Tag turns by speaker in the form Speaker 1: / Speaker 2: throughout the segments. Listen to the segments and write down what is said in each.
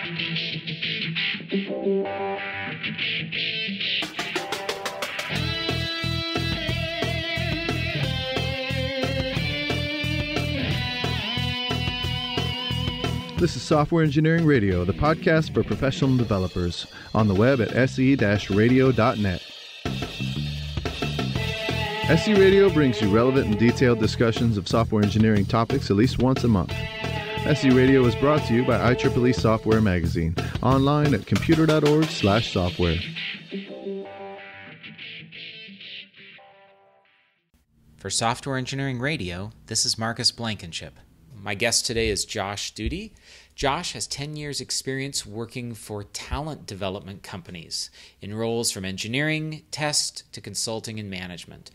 Speaker 1: This is Software Engineering Radio, the podcast for professional developers, on the web at SE-Radio.net. SE-Radio brings you relevant and detailed discussions of software engineering topics at least once a month. SE-Radio is brought to you by IEEE Software Magazine, online at computer.org/software.
Speaker 2: For Software Engineering Radio, this is Marcus Blankenship. My guest today is Josh Doody. Josh has 10 years experience working for talent development companies in roles from engineering, test, to consulting and management.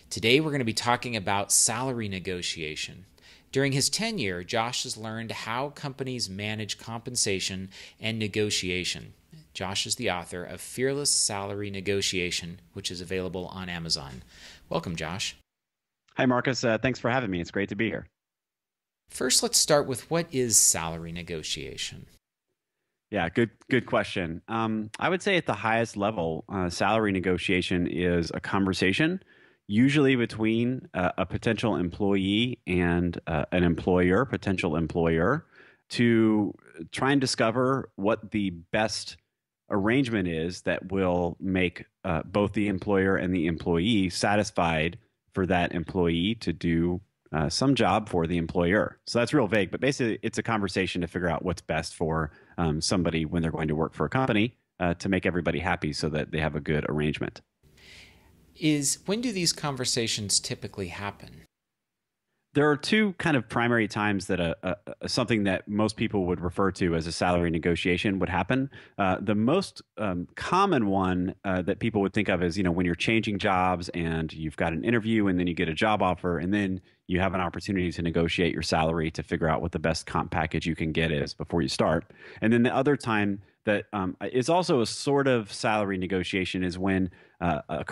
Speaker 2: Today we're going to be talking about salary negotiation. During his tenure, Josh has learned how companies manage compensation and negotiation. Josh is the author of Fearless Salary Negotiation, which is available on Amazon. Welcome, Josh.
Speaker 3: Hi, Marcus. Thanks for having me. It's great to be here.
Speaker 2: First, let's start with what is salary negotiation?
Speaker 3: Yeah, good question. I would say at the highest level, salary negotiation is a conversation, usually between a potential employee and an employer, potential employer, to try and discover what the best arrangement is that will make both the employer and the employee satisfied for that employee to do some job for the employer. So that's real vague, but basically it's a conversation to figure out what's best for somebody when they're going to work for a company to make everybody happy so that they have a good arrangement.
Speaker 2: When do these conversations typically happen?
Speaker 3: There are two kind of primary times that something that most people would refer to as a salary negotiation would happen. The most common one that people would think of is, when you're changing jobs and you've got an interview and then you get a job offer and then you have an opportunity to negotiate your salary to figure out what the best comp package you can get is before you start. And then the other time that is also a sort of salary negotiation is when a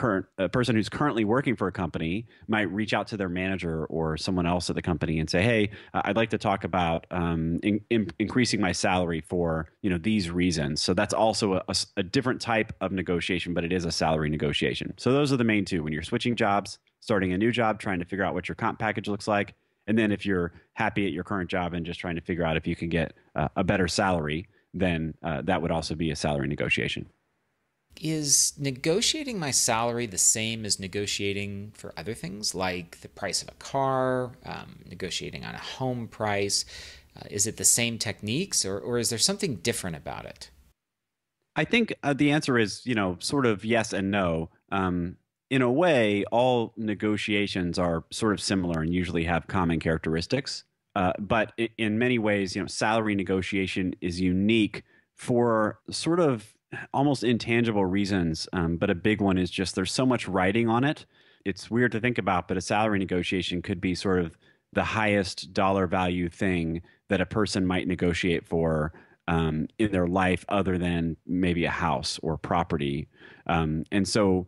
Speaker 3: person who's currently working for a company might reach out to their manager or someone else at the company and say, "Hey, I'd like to talk about increasing my salary for these reasons." So that's also a different type of negotiation, but it is a salary negotiation. So those are the main two: when you're switching jobs, starting a new job, trying to figure out what your comp package looks like, and then if you're happy at your current job and just trying to figure out if you can get a better salary, then that would also be a salary negotiation.
Speaker 2: Is negotiating my salary the same as negotiating for other things, like the price of a car, negotiating on a home price? Is it the same techniques, or is there something different about it?
Speaker 3: I think the answer is, sort of yes and no. In a way, all negotiations are sort of similar and usually have common characteristics. But in many ways, salary negotiation is unique for sort of almost intangible reasons. But a big one is just there's so much writing on it. It's weird to think about, but a salary negotiation could be sort of the highest dollar value thing that a person might negotiate for in their life other than maybe a house or property. And so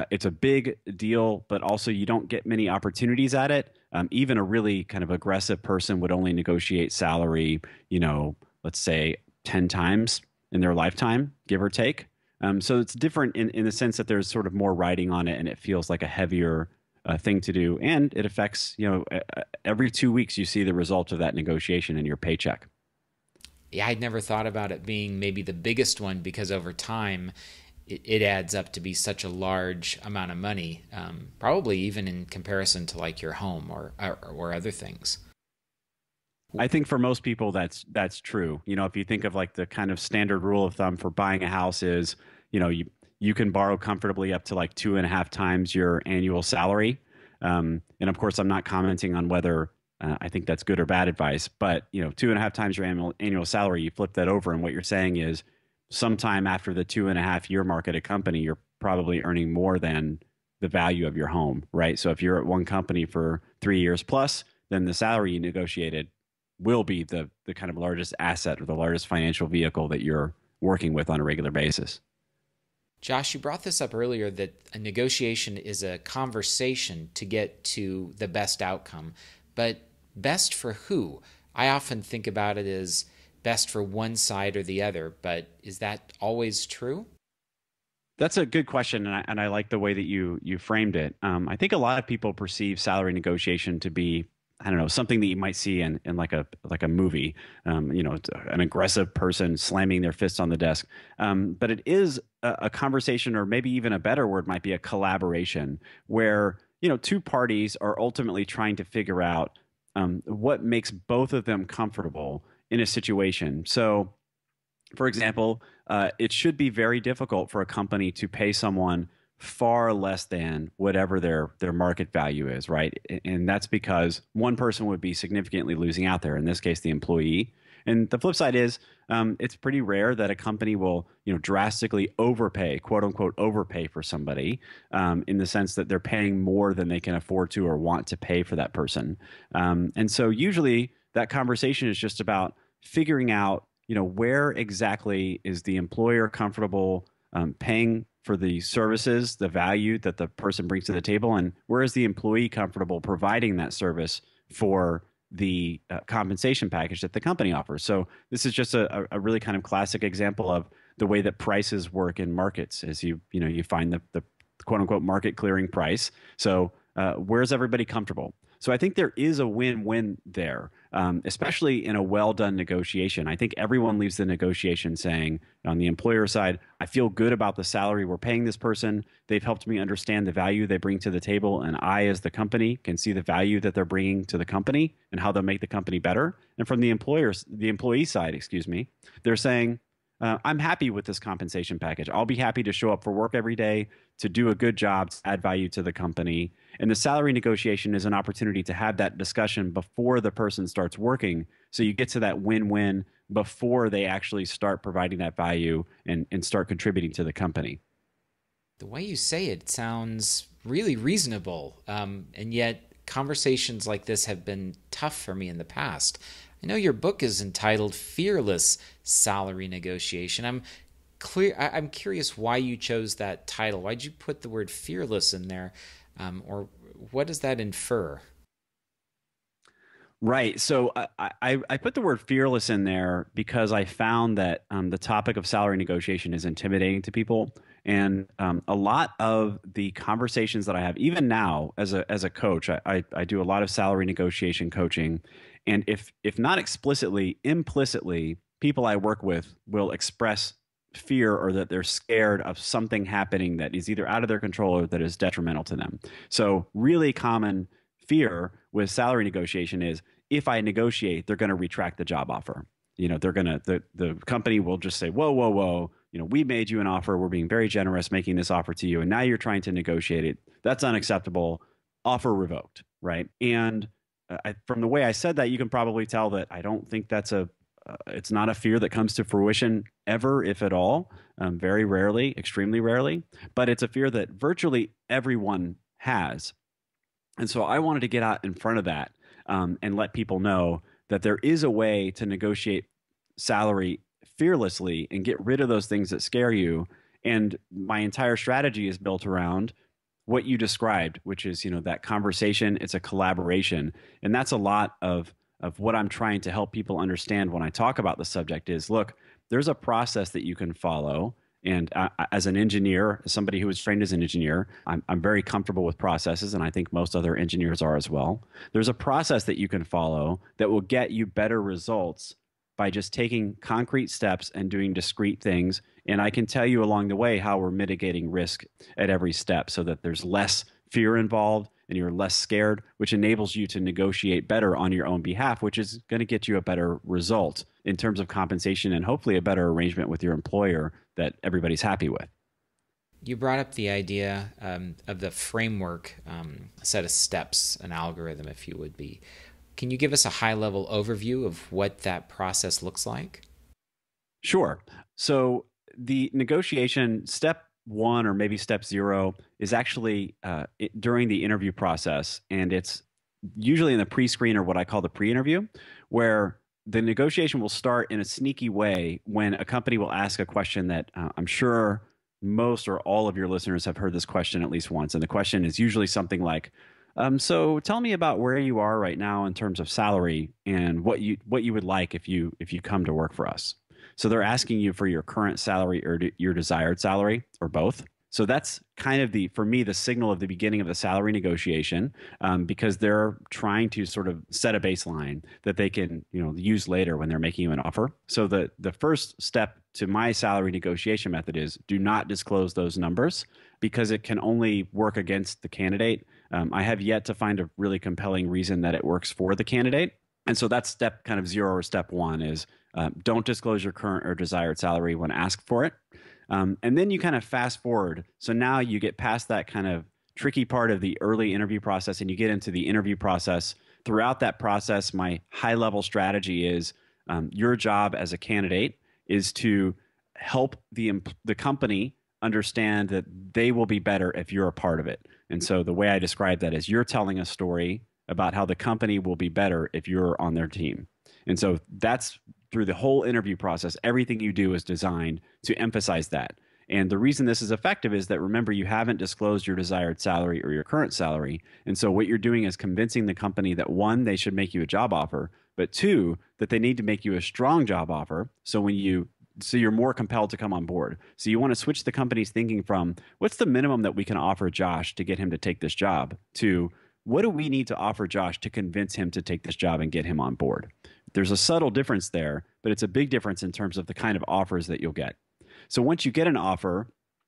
Speaker 3: it's a big deal, but also you don't get many opportunities at it. Even a really kind of aggressive person would only negotiate salary, let's say 10 times in their lifetime, give or take. So it's different in the sense that there's sort of more writing on it and it feels like a heavier thing to do. And it affects, every 2 weeks you see the result of that negotiation in your paycheck.
Speaker 2: Yeah, I'd never thought about it being maybe the biggest one because over time it adds up to be such a large amount of money, probably even in comparison to like your home or other things.
Speaker 3: I think for most people that's true. If you think of like the kind of standard rule of thumb for buying a house is, you can borrow comfortably up to like 2.5 times your annual salary. And of course, I'm not commenting on whether I think that's good or bad advice, but 2.5 times your annual salary, you flip that over, and what you're saying is sometime after the 2.5 year mark at a company, you're probably earning more than the value of your home, right? So if you're at one company for 3 years plus, then the salary you negotiated will be the kind of largest asset or the largest financial vehicle that you're working with on a regular basis.
Speaker 2: Josh, you brought this up earlier that a negotiation is a conversation to get to the best outcome, but best for who? I often think about it as best for one side or the other, but is that always true?
Speaker 3: That's a good question, and I like the way that you framed it. I think a lot of people perceive salary negotiation to be, I don't know, something that you might see in like a movie. It's an aggressive person slamming their fists on the desk. But it is a conversation, or maybe even a better word might be a collaboration, where two parties are ultimately trying to figure out what makes both of them comfortable in a situation. So, for example, it should be very difficult for a company to pay someone far less than whatever their market value is, right? And that's because one person would be significantly losing out there, in this case, the employee. And the flip side is it's pretty rare that a company will drastically overpay, quote unquote, overpay for somebody in the sense that they're paying more than they can afford to or want to pay for that person. And so usually that conversation is just about figuring out where exactly is the employer comfortable paying for the services, the value that the person brings to the table, and where is the employee comfortable providing that service for the compensation package that the company offers. So this is just a really kind of classic example of the way that prices work in markets, as you find the quote unquote market clearing price. So where's everybody comfortable? So I think there is a win-win there, especially in a well-done negotiation. I think everyone leaves the negotiation saying, on the employer side, I feel good about the salary we're paying this person. They've helped me understand the value they bring to the table, and I, as the company, can see the value that they're bringing to the company and how they'll make the company better. And from the employee side, they're saying, I'm happy with this compensation package. I'll be happy to show up for work every day, to do a good job, to add value to the company. And the salary negotiation is an opportunity to have that discussion before the person starts working. So you get to that win-win before they actually start providing that value and start contributing to the company.
Speaker 2: The way you say it sounds really reasonable. And yet conversations like this have been tough for me in the past. I know your book is entitled Fearless Salary Negotiation. I'm curious why you chose that title. Why'd you put the word fearless in there? Or what does that infer?
Speaker 3: Right. So I put the word fearless in there because I found that the topic of salary negotiation is intimidating to people. And a lot of the conversations that I have, even now as a coach, I do a lot of salary negotiation coaching. And if not explicitly, implicitly, people I work with will express fear or that they're scared of something happening that is either out of their control or that is detrimental to them. So really common fear with salary negotiation is if I negotiate, they're going to retract the job offer. The company will just say, whoa, we made you an offer. We're being very generous making this offer to you. And now you're trying to negotiate it. That's unacceptable. Offer revoked, right? And from the way I said that, you can probably tell that I don't think it's not a fear that comes to fruition ever, if at all, very rarely, extremely rarely, but it's a fear that virtually everyone has. And so I wanted to get out in front of that and let people know that there is a way to negotiate salary fearlessly and get rid of those things that scare you. And my entire strategy is built around what you described, which is, that conversation. It's a collaboration. And that's a lot of what I'm trying to help people understand when I talk about the subject is, look, there's a process that you can follow. And as an engineer, as somebody who was trained as an engineer, I'm very comfortable with processes, and I think most other engineers are as well. There's a process that you can follow that will get you better results by just taking concrete steps and doing discrete things. And I can tell you along the way how we're mitigating risk at every step so that there's less fear involved and you're less scared, which enables you to negotiate better on your own behalf, which is going to get you a better result in terms of compensation and hopefully a better arrangement with your employer that everybody's happy with.
Speaker 2: You brought up the idea of the framework, a set of steps, an algorithm, if you would be. Can you give us a high-level overview of what that process looks like?
Speaker 3: Sure. So the negotiation step one or maybe step zero is actually during the interview process, and it's usually in the pre-screen or what I call the pre-interview, where the negotiation will start in a sneaky way when a company will ask a question that I'm sure most or all of your listeners have heard this question at least once. And the question is usually something like, So tell me about where you are right now in terms of salary and what you would like if you come to work for us. So they're asking you for your current salary or your desired salary or both. So that's kind of for me, the signal of the beginning of the salary negotiation, because they're trying to sort of set a baseline that they can, use later when they're making you an offer. So the first step to my salary negotiation method is do not disclose those numbers because it can only work against the candidate. I have yet to find a really compelling reason that it works for the candidate. And so that's step kind of 0 or step 1 is don't disclose your current or desired salary when asked for it. And then you kind of fast forward. So now you get past that kind of tricky part of the early interview process and you get into the interview process. Throughout that process, my high level strategy is your job as a candidate is to help the company understand that they will be better if you're a part of it. And so the way I describe that is you're telling a story about how the company will be better if you're on their team. And so that's through the whole interview process, everything you do is designed to emphasize that. And the reason this is effective is that, remember, you haven't disclosed your desired salary or your current salary. And so what you're doing is convincing the company that, 1, they should make you a job offer, but 2, that they need to make you a strong job offer. So you're more compelled to come on board. So you want to switch the company's thinking from what's the minimum that we can offer Josh to get him to take this job to what do we need to offer Josh to convince him to take this job and get him on board? There's a subtle difference there, but it's a big difference in terms of the kind of offers that you'll get. So once you get an offer,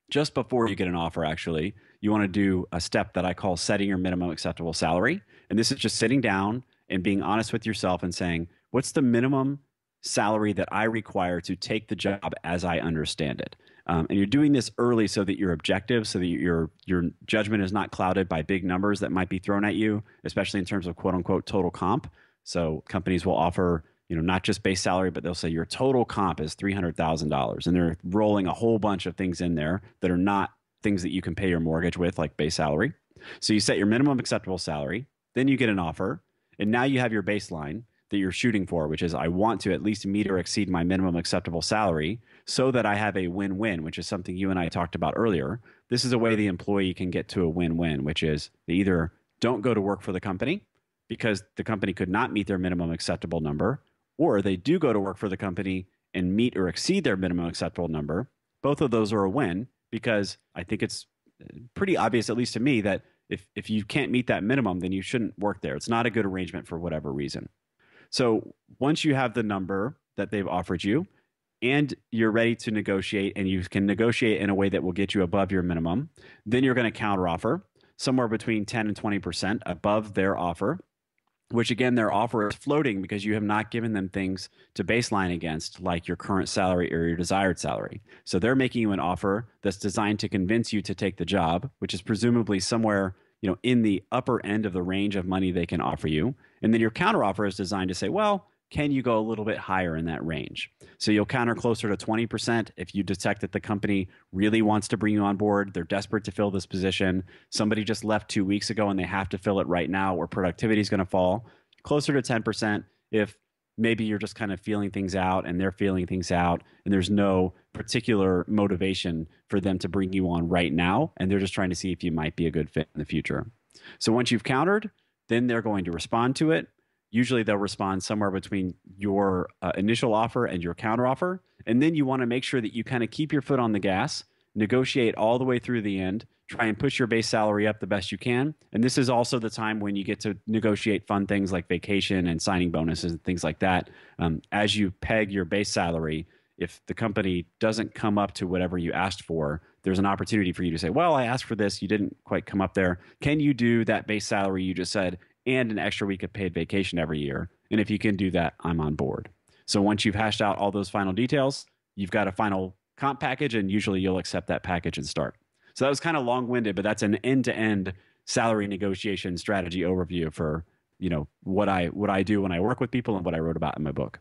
Speaker 3: just before you get an offer, actually, you want to do a step that I call setting your minimum acceptable salary. And this is just sitting down and being honest with yourself and saying, what's the minimum salary that I require to take the job as I understand it? And you're doing this early so that you're objective, so that your judgment is not clouded by big numbers that might be thrown at you, especially in terms of quote unquote total comp. So companies will offer, not just base salary, but they'll say your total comp is $300,000. And they're rolling a whole bunch of things in there that are not things that you can pay your mortgage with, like base salary. So you set your minimum acceptable salary, then you get an offer, and now you have your baseline that you're shooting for, which is I want to at least meet or exceed my minimum acceptable salary so that I have a win-win, which is something you and I talked about earlier. This is a way the employee can get to a win-win, which is they either don't go to work for the company because the company could not meet their minimum acceptable number, or they do go to work for the company and meet or exceed their minimum acceptable number. Both of those are a win because I think it's pretty obvious, at least to me, that if you can't meet that minimum, then you shouldn't work there. It's not a good arrangement for whatever reason. So once you have the number that they've offered you and you're ready to negotiate and you can negotiate in a way that will get you above your minimum, then you're going to counteroffer somewhere between 10 and 20% above their offer, which again, their offer is floating because you have not given them things to baseline against like your current salary or your desired salary. So they're making you an offer that's designed to convince you to take the job, which is presumably somewhere in the upper end of the range of money they can offer you. And then your counteroffer is designed to say, well, can you go a little bit higher in that range? So you'll counter closer to 20% if you detect that the company really wants to bring you on board. They're desperate to fill this position. Somebody just left 2 weeks ago and they have to fill it right now or productivity is going to fall. Closer to 10% if maybe you're just kind of feeling things out and they're feeling things out and there's no particular motivation for them to bring you on right now. And they're just trying to see if you might be a good fit in the future. So once you've countered, then they're going to respond to it. Usually they'll respond somewhere between your initial offer and your counteroffer. And then you want to make sure that you kind of keep your foot on the gas, negotiate all the way through the end, try and push your base salary up the best you can. And this is also the time when you get to negotiate fun things like vacation and signing bonuses and things like that. As you peg your base salary, if the company doesn't come up to whatever you asked for, there's an opportunity for you to say, well, I asked for this, you didn't quite come up there. Can you do that base salary you just said and an extra week of paid vacation every year? And if you can do that, I'm on board. So once you've hashed out all those final details, you've got a final comp package, and usually you'll accept that package and start. So that was kind of long-winded, but that's an end-to-end salary negotiation strategy overview for what I do when I work with people and what I wrote about in my book.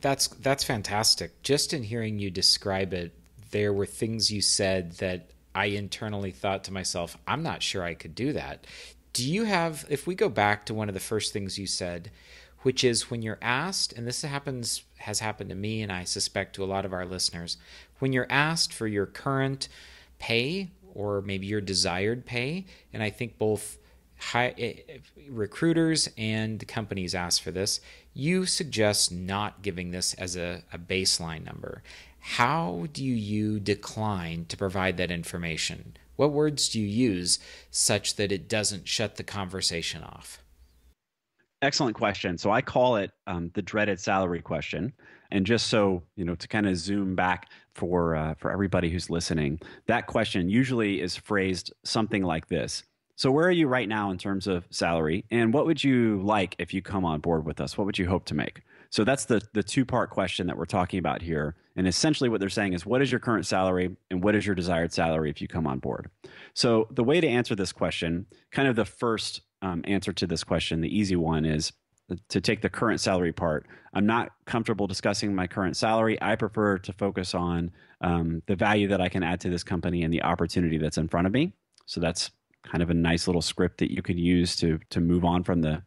Speaker 2: That's fantastic. Just in hearing you describe it, there were things you said that I internally thought to myself, I'm not sure I could do that. Do you have, if we go back to one of the first things you said, which is when you're asked, and this has happened to me and I suspect to a lot of our listeners, when you're asked for your current pay or maybe your desired pay, and I think both recruiters and companies ask for this, you suggest not giving this as a baseline number. How do you decline to provide that information? What words do you use such that it doesn't shut the conversation off?
Speaker 3: Excellent question. So I call it the dreaded salary question. And just so, to kind of zoom back for everybody who's listening, that question usually is phrased something like this. So where are you right now in terms of salary? And what would you like if you come on board with us? What would you hope to make? So that's the two-part question that we're talking about here. And essentially what they're saying is, what is your current salary and what is your desired salary if you come on board? So the way to answer this question, kind of the first answer to this question, the easy one, is to take the current salary part. I'm not comfortable discussing my current salary. I prefer to focus on the value that I can add to this company and the opportunity that's in front of me. So that's kind of a nice little script that you could use to move on from the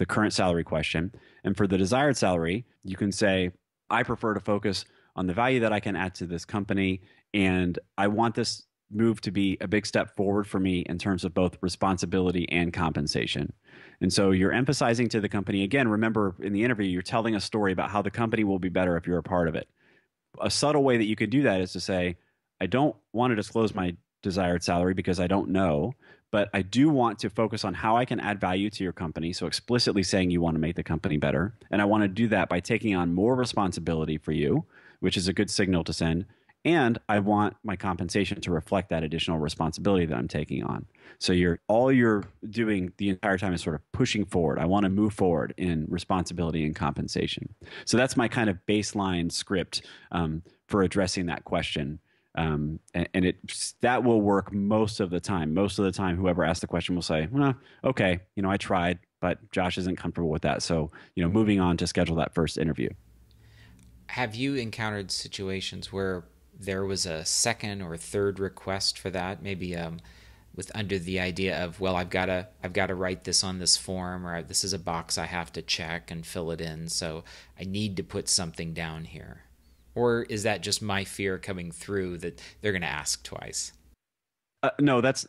Speaker 3: current salary question. And for the desired salary, you can say, I prefer to focus on the value that I can add to this company, and I want this move to be a big step forward for me in terms of both responsibility and compensation. And so you're emphasizing to the company, again, remember in the interview, you're telling a story about how the company will be better if you're a part of it. A subtle way that you could do that is to say, I don't want to disclose my desired salary because I don't know, but I do want to focus on how I can add value to your company. So explicitly saying you want to make the company better. And I want to do that by taking on more responsibility for you, which is a good signal to send. And I want my compensation to reflect that additional responsibility that I'm taking on. So all you're doing the entire time is sort of pushing forward. I want to move forward in responsibility and compensation. So that's my kind of baseline script for addressing that question. And that will work most of the time. Most of the time, whoever asked the question will say, well, okay, I tried, but Josh isn't comfortable with that. So, moving on to schedule that first interview.
Speaker 2: Have you encountered situations where there was a second or third request for that? Maybe with under the idea of, well, I've got to write this on this form, or this is a box I have to check and fill it in, so I need to put something down here. Or is that just my fear coming through that they're going to ask twice?
Speaker 3: No, that's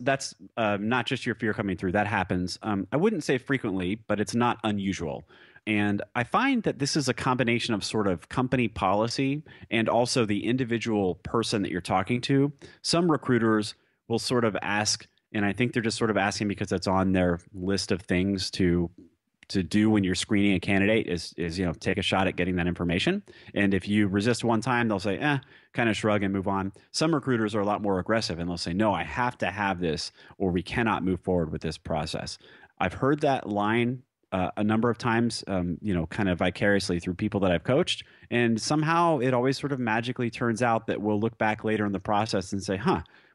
Speaker 3: not just your fear coming through. That happens. I wouldn't say frequently, but it's not unusual. And I find that this is a combination of sort of company policy and also the individual person that you're talking to. Some recruiters will sort of ask, and I think they're just sort of asking because it's on their list of things to do when you're screening a candidate is take a shot at getting that information. And if you resist one time, they'll say, kind of shrug and move on. Some recruiters are a lot more aggressive and they'll say, no, I have to have this or we cannot move forward with this process. I've heard that line a number of times, kind of vicariously through people that I've coached. And somehow it always sort of magically turns out that we'll look back later in the process and say,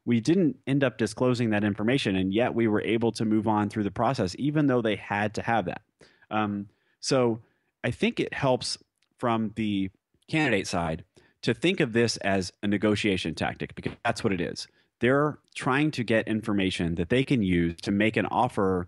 Speaker 3: we didn't end up disclosing that information, and yet we were able to move on through the process, even though they had to have that. So I think it helps from the candidate side to think of this as a negotiation tactic, because that's what it is. They're trying to get information that they can use to make an offer,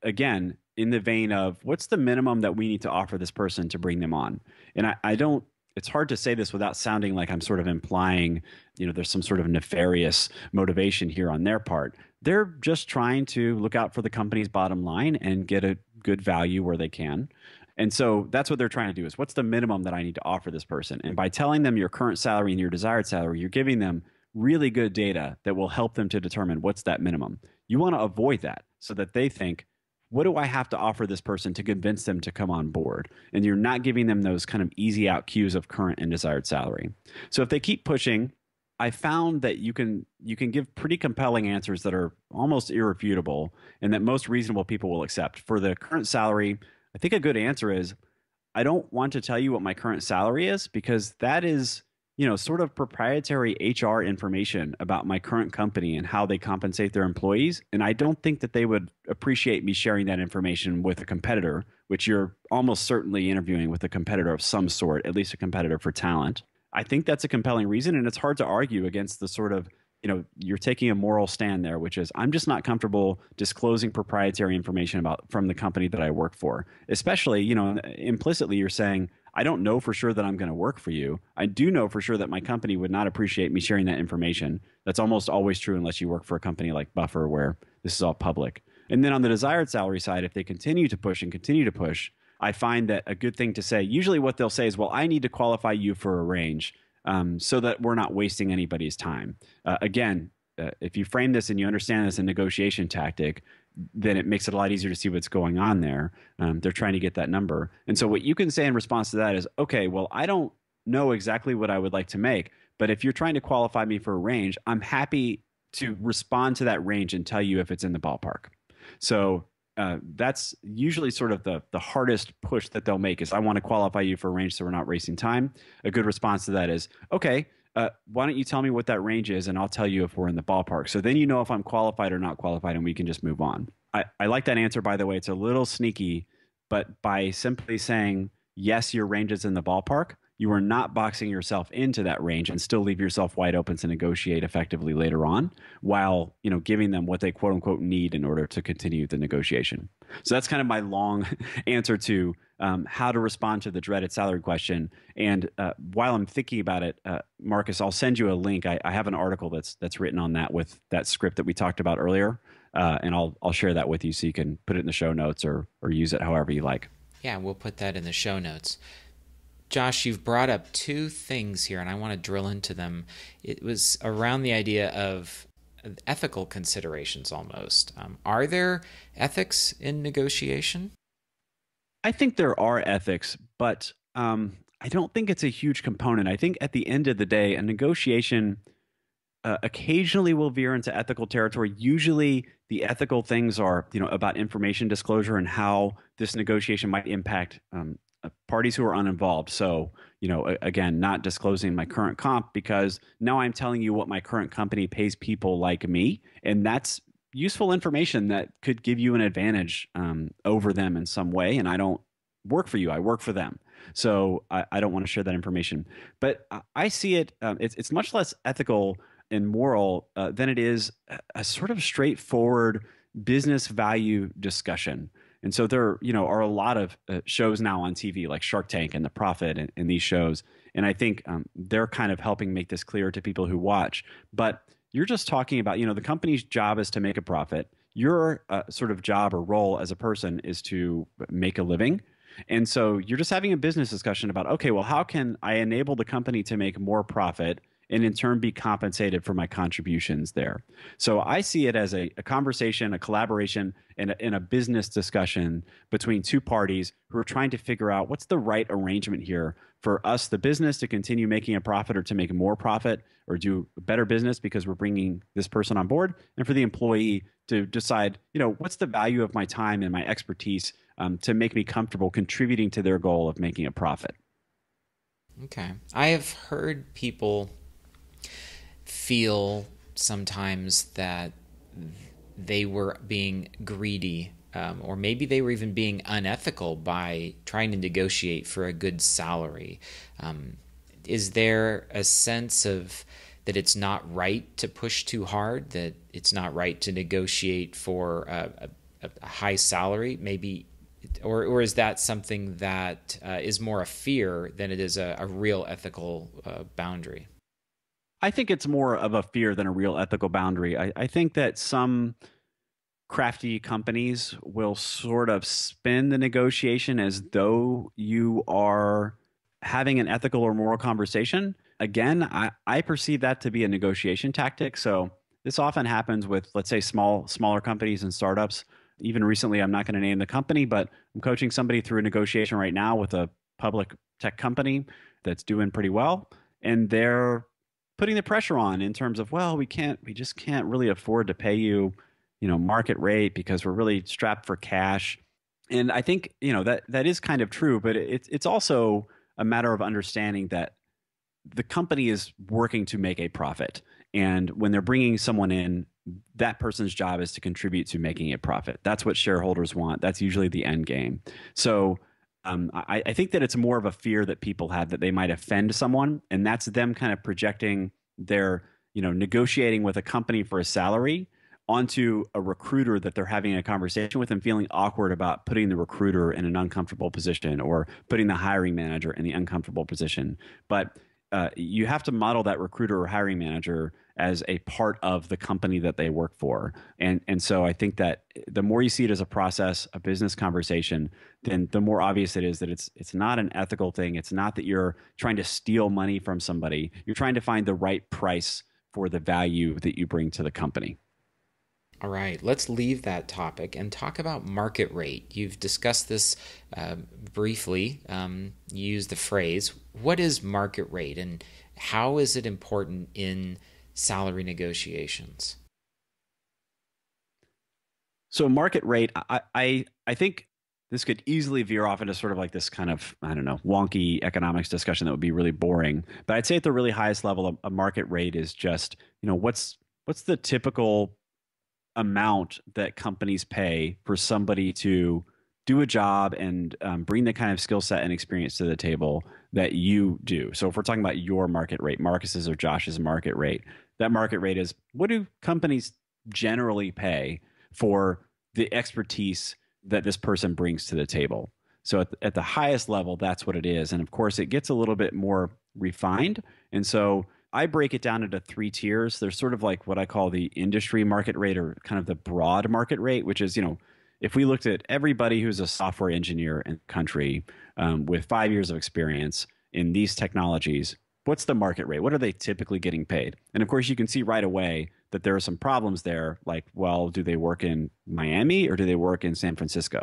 Speaker 3: again, in the vein of what's the minimum that we need to offer this person to bring them on. And I don't, it's hard to say this without sounding like I'm sort of implying, there's some sort of nefarious motivation here on their part. They're just trying to look out for the company's bottom line and get a good value where they can. And so that's what they're trying to do is what's the minimum that I need to offer this person? And by telling them your current salary and your desired salary, you're giving them really good data that will help them to determine what's that minimum. You want to avoid that so that they think, what do I have to offer this person to convince them to come on board? And you're not giving them those kind of easy out cues of current and desired salary. So if they keep pushing, I found that you can give pretty compelling answers that are almost irrefutable and that most reasonable people will accept. For the current salary, I think a good answer is, I don't want to tell you what my current salary is because that is, sort of proprietary HR information about my current company and how they compensate their employees. And I don't think that they would appreciate me sharing that information with a competitor, which you're almost certainly interviewing with a competitor of some sort, at least a competitor for talent. I think that's a compelling reason, and it's hard to argue against the sort of, you're taking a moral stand there, which is I'm just not comfortable disclosing proprietary information from the company that I work for. Especially, implicitly you're saying, I don't know for sure that I'm going to work for you. I do know for sure that my company would not appreciate me sharing that information. That's almost always true unless you work for a company like Buffer where this is all public. And then on the desired salary side, if they continue to push and continue to push, I find that a good thing to say, usually what they'll say is, well, I need to qualify you for a range so that we're not wasting anybody's time. Again, if you frame this and you understand this as a negotiation tactic, then it makes it a lot easier to see what's going on there. They're trying to get that number. And so what you can say in response to that is, okay, well, I don't know exactly what I would like to make, but if you're trying to qualify me for a range, I'm happy to respond to that range and tell you if it's in the ballpark. So that's usually sort of the hardest push that they'll make is, I want to qualify you for a range so we're not wasting time. A good response to that is, okay, why don't you tell me what that range is and I'll tell you if we're in the ballpark. So then you know if I'm qualified or not qualified and we can just move on. I like that answer, by the way. It's a little sneaky, but by simply saying, yes, your range is in the ballpark, you are not boxing yourself into that range and still leave yourself wide open to negotiate effectively later on, while giving them what they quote unquote need in order to continue the negotiation. So that's kind of my long answer to how to respond to the dreaded salary question. And while I'm thinking about it, Marcus, I'll send you a link. I have an article that's written on that with that script that we talked about earlier, and I'll share that with you so you can put it in the show notes or use it however you like.
Speaker 2: Yeah, we'll put that in the show notes. Josh, you've brought up two things here, and I want to drill into them. It was around the idea of ethical considerations almost. Are there ethics in negotiation?
Speaker 3: I think there are ethics, but I don't think it's a huge component. I think at the end of the day, a negotiation occasionally will veer into ethical territory. Usually the ethical things are about information disclosure and how this negotiation might impact parties who are uninvolved. So, again, not disclosing my current comp because now I'm telling you what my current company pays people like me. And that's useful information that could give you an advantage over them in some way. And I don't work for you. I work for them. So I don't want to share that information. But I see it, it's much less ethical and moral than it is a sort of straightforward business value discussion. And so there, are a lot of shows now on TV like Shark Tank and The Profit and these shows. And I think they're kind of helping make this clear to people who watch. But you're just talking about, the company's job is to make a profit. Your sort of job or role as a person is to make a living. And so you're just having a business discussion about, okay, well, how can I enable the company to make more profit and in turn be compensated for my contributions there? So I see it as a conversation, a collaboration, and a business discussion between two parties who are trying to figure out what's the right arrangement here for us, the business, to continue making a profit or to make more profit or do better business because we're bringing this person on board, and for the employee to decide, what's the value of my time and my expertise to make me comfortable contributing to their goal of making a profit.
Speaker 2: Okay. I have heard people feel sometimes that they were being greedy, or maybe they were even being unethical by trying to negotiate for a good salary. Is there a sense of that it's not right to push too hard, that it's not right to negotiate for a high salary, maybe, or is that something that is more a fear than it is a real ethical boundary?
Speaker 3: I think it's more of a fear than a real ethical boundary. I think that some crafty companies will sort of spin the negotiation as though you are having an ethical or moral conversation. Again, I perceive that to be a negotiation tactic. So this often happens with, let's say, smaller companies and startups. Even recently, I'm not going to name the company, but I'm coaching somebody through a negotiation right now with a public tech company that's doing pretty well. And they're putting the pressure on in terms of, well, we just can't really afford to pay you, market rate because we're really strapped for cash. And I think, that is kind of true, but it's also a matter of understanding that the company is working to make a profit. And when they're bringing someone in, that person's job is to contribute to making a profit. That's what shareholders want. That's usually the end game. So I think that it's more of a fear that people have that they might offend someone, and that's them kind of projecting their, negotiating with a company for a salary onto a recruiter that they're having a conversation with and feeling awkward about putting the recruiter in an uncomfortable position or putting the hiring manager in the uncomfortable position. But you have to model that recruiter or hiring manager as a part of the company that they work for. And so I think that the more you see it as a process, a business conversation, then the more obvious it is that it's not an ethical thing. It's not that you're trying to steal money from somebody. You're trying to find the right price for the value that you bring to the company.
Speaker 2: All right, let's leave that topic and talk about market rate. You've discussed this briefly. You used the phrase. What is market rate, and how is it important in salary negotiations?
Speaker 3: So market rate, I think this could easily veer off into sort of like this kind of, I don't know, wonky economics discussion that would be really boring. But I'd say at the really highest level, a market rate is just, what's the typical amount that companies pay for somebody to do a job and bring the kind of skill set and experience to the table that you do. So if we're talking about your market rate, Marcus's or Josh's market rate, that market rate is, what do companies generally pay for the expertise that this person brings to the table? So at the highest level, that's what it is. And of course, it gets a little bit more refined. And so I break it down into 3 tiers. There's sort of like what I call the industry market rate, or kind of the broad market rate, which is, if we looked at everybody who's a software engineer in the country with 5 years of experience in these technologies, what's the market rate? What are they typically getting paid? And of course, you can see right away that there are some problems there. Like, well, do they work in Miami or do they work in San Francisco?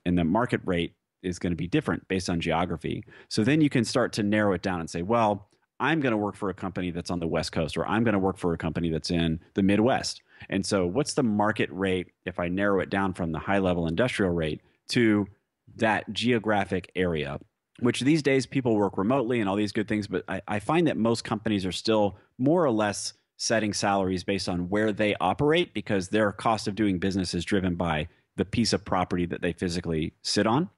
Speaker 3: And the market rate is going to be different based on geography. So then you can start to narrow it down and say, well, I'm going to work for a company that's on the West Coast, or I'm going to work for a company that's in the Midwest. And so what's the market rate if I narrow it down from the high-level industrial rate to that geographic area, which these days people work remotely and all these good things, but I find that most companies are still more or less setting salaries based on where they operate, because their cost of doing business is driven by the piece of property that they physically sit on.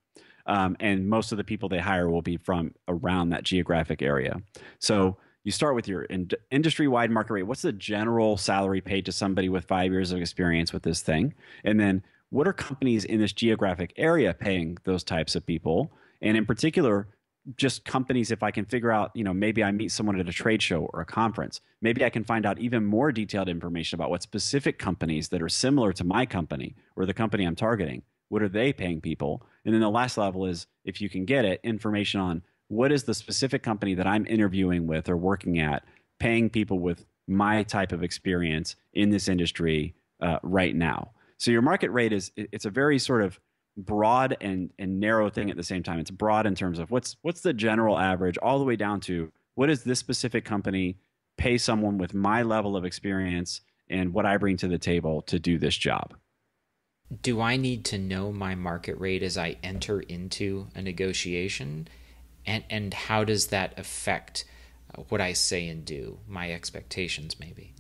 Speaker 3: And most of the people they hire will be from around that geographic area. So you start with your industry-wide market rate. What's the general salary paid to somebody with 5 years of experience with this thing? And then what are companies in this geographic area paying those types of people? And in particular, just companies, if I can figure out, maybe I meet someone at a trade show or a conference, maybe I can find out even more detailed information about what specific companies that are similar to my company or the company I'm targeting, what are they paying people? And then the last level is, if you can get it, information on what is the specific company that I'm interviewing with or working at paying people with my type of experience in this industry right now. So your market rate it's a very sort of broad and narrow thing at the same time. It's broad in terms of what's the general average, all the way down to what does this specific company pay someone with my level of experience and what I bring to the table to do this job.
Speaker 2: Do I need to know my market rate as I enter into a negotiation? And how does that affect what I say and do, my expectations maybe?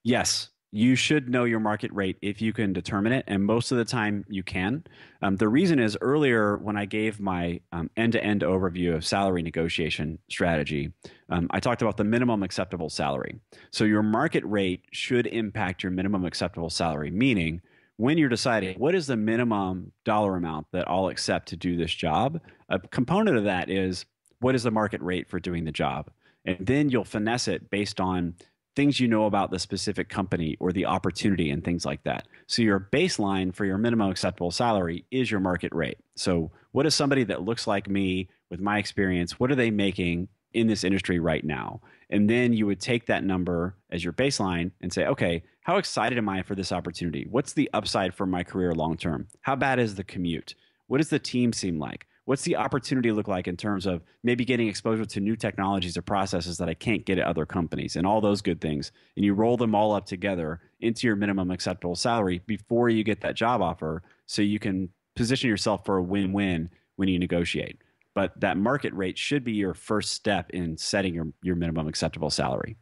Speaker 3: Yes, you should know your market rate if you can determine it, and most of the time you can. The reason is, earlier when I gave my end-to-end overview of salary negotiation strategy, I talked about the minimum acceptable salary. So your market rate should impact your minimum acceptable salary, meaning when you're deciding what is the minimum dollar amount that I'll accept to do this job, a component of that is what is the market rate for doing the job? And then you'll finesse it based on things you know about the specific company or the opportunity and things like that. So your baseline for your minimum acceptable salary is your market rate. So what is somebody that looks like me with my experience, what are they making in this industry right now? And then you would take that number as your baseline and say, okay, how excited am I for this opportunity? What's the upside for my career long term? How bad is the commute? What does the team seem like? What's the opportunity look like in terms of maybe getting exposure to new technologies or processes that I can't get at other companies, and all those good things? And you roll them all up together into your minimum acceptable salary before you get that job offer, so you can position yourself for a win-win when you negotiate. But that market rate should be your first step in setting your minimum acceptable salary.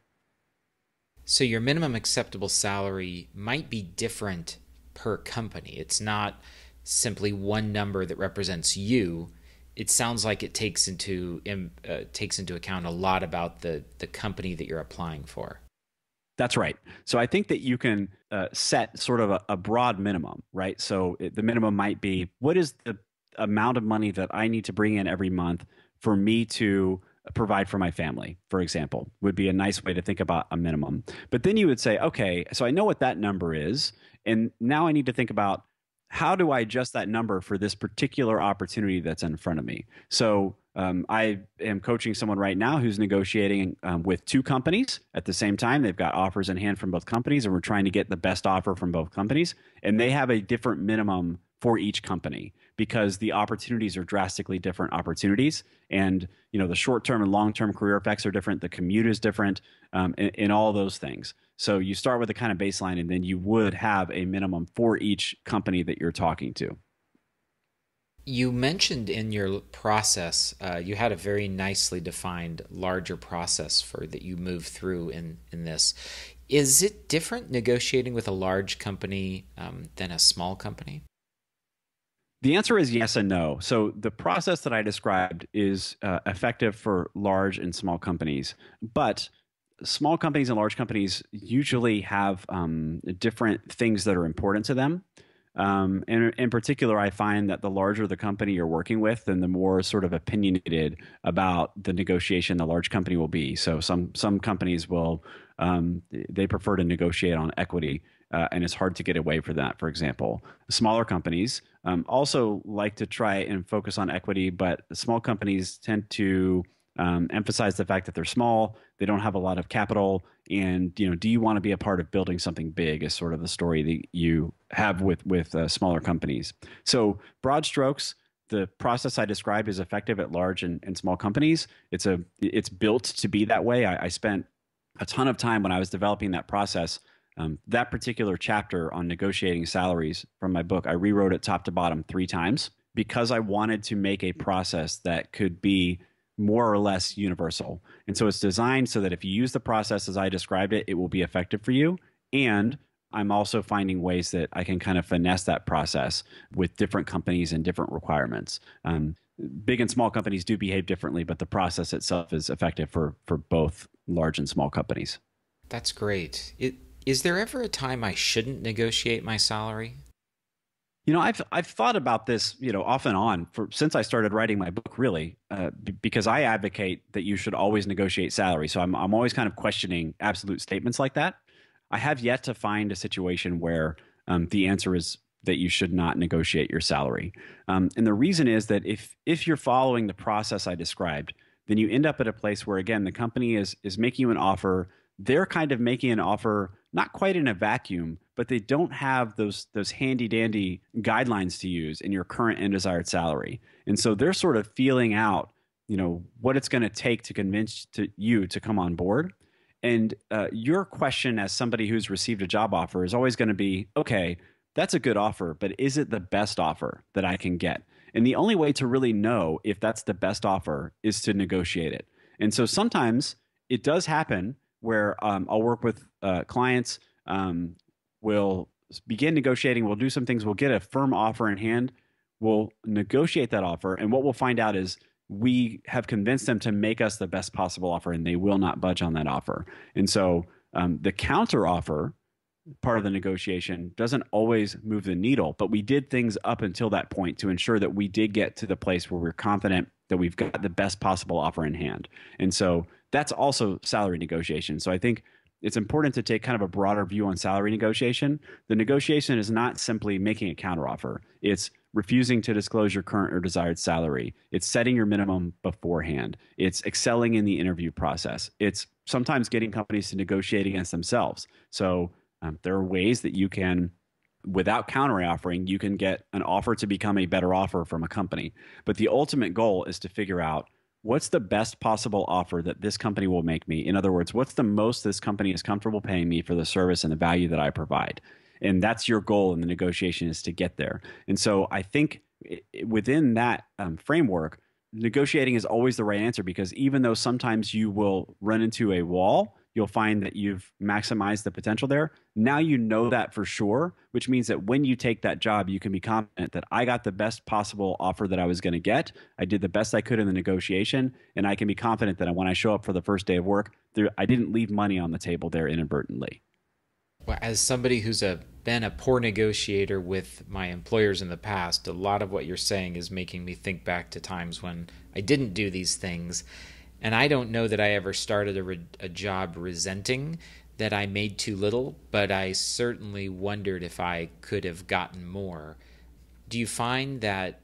Speaker 2: So your minimum acceptable salary might be different per company. It's not simply one number that represents you. It sounds like it takes into account a lot about the company that you're applying for.
Speaker 3: That's right. So I think that you can set sort of a broad minimum, right? So the minimum might be, what is the amount of money that I need to bring in every month for me to provide for my family, for example, would be a nice way to think about a minimum. But then you would say, okay, so I know what that number is. And now I need to think about, how do I adjust that number for this particular opportunity that's in front of me? So I am coaching someone right now who's negotiating with two companies at the same time. They've got offers in hand from both companies, and we're trying to get the best offer from both companies. And they have a different minimum for each company because the opportunities are drastically different opportunities. And the short-term and long-term career effects are different. The commute is different, in all those things. So you start with a kind of baseline, and then you would have a minimum for each company that you're talking to.
Speaker 2: You mentioned in your process, you had a very nicely defined larger process that you move through in this. Is it different negotiating with a large company than a small company?
Speaker 3: The answer is yes and no. So the process that I described is effective for large and small companies, but small companies and large companies usually have different things that are important to them. And in particular, I find that the larger the company you're working with, then the more sort of opinionated about the negotiation the large company will be. So some companies will, they prefer to negotiate on equity, and it's hard to get away from that, for example. Smaller companies also like to try and focus on equity, but small companies tend to emphasize the fact that they're small, they don't have a lot of capital, and do you want to be a part of building something big is sort of the story that you have with smaller companies. So broad strokes, the process I described is effective at large and small companies. It's built to be that way. I spent a ton of time when I was developing that process. That particular chapter on negotiating salaries from my book, I rewrote it top to bottom 3 times because I wanted to make a process that could be more or less universal. And so it's designed so that if you use the process as I described it, it will be effective for you. And I'm also finding ways that I can kind of finesse that process with different companies and different requirements. Big and small companies do behave differently, but the process itself is effective for both large and small companies.
Speaker 2: That's great. Is there ever a time I shouldn't negotiate my salary?
Speaker 3: I've thought about this, off and on since I started writing my book, really, because I advocate that you should always negotiate salary. So I'm always kind of questioning absolute statements like that. I have yet to find a situation where the answer is that you should not negotiate your salary. And the reason is that if you're following the process I described, then you end up at a place where, again, the company is making you an offer. They're kind of making an offer, not quite in a vacuum, but they don't have those handy dandy guidelines to use in your current and desired salary. And so they're sort of feeling out, what it's going to take to convince you to come on board. And your question as somebody who's received a job offer is always going to be, okay, that's a good offer, but is it the best offer that I can get? And the only way to really know if that's the best offer is to negotiate it. And so sometimes it does happen where I'll work with clients, we'll begin negotiating, we'll do some things, we'll get a firm offer in hand, we'll negotiate that offer, and what we'll find out is we have convinced them to make us the best possible offer, and they will not budge on that offer. And so the counter offer, part of the negotiation, doesn't always move the needle, but we did things up until that point to ensure that we did get to the place where we're confident that we've got the best possible offer in hand. And so that's also salary negotiation. So I think it's important to take kind of a broader view on salary negotiation. The negotiation is not simply making a counteroffer. It's refusing to disclose your current or desired salary. It's setting your minimum beforehand. It's excelling in the interview process. It's sometimes getting companies to negotiate against themselves. So there are ways that you can, without counteroffering, you can get an offer to become a better offer from a company. But the ultimate goal is to figure out, what's the best possible offer that this company will make me? In other words, what's the most this company is comfortable paying me for the service and the value that I provide? And that's your goal in the negotiation, is to get there. And so I think within that framework, negotiating is always the right answer, because even though sometimes you will run into a wall, you'll find that you've maximized the potential there. Now you know that for sure, which means that when you take that job, you can be confident that I got the best possible offer that I was going to get. I did the best I could in the negotiation, and I can be confident that when I show up for the first day of work, I didn't leave money on the table there inadvertently.
Speaker 2: Well, as somebody who's been a poor negotiator with my employers in the past, a lot of what you're saying is making me think back to times when I didn't do these things. And I don't know that I ever started a job resenting that I made too little, but I certainly wondered if I could have gotten more. Do you find that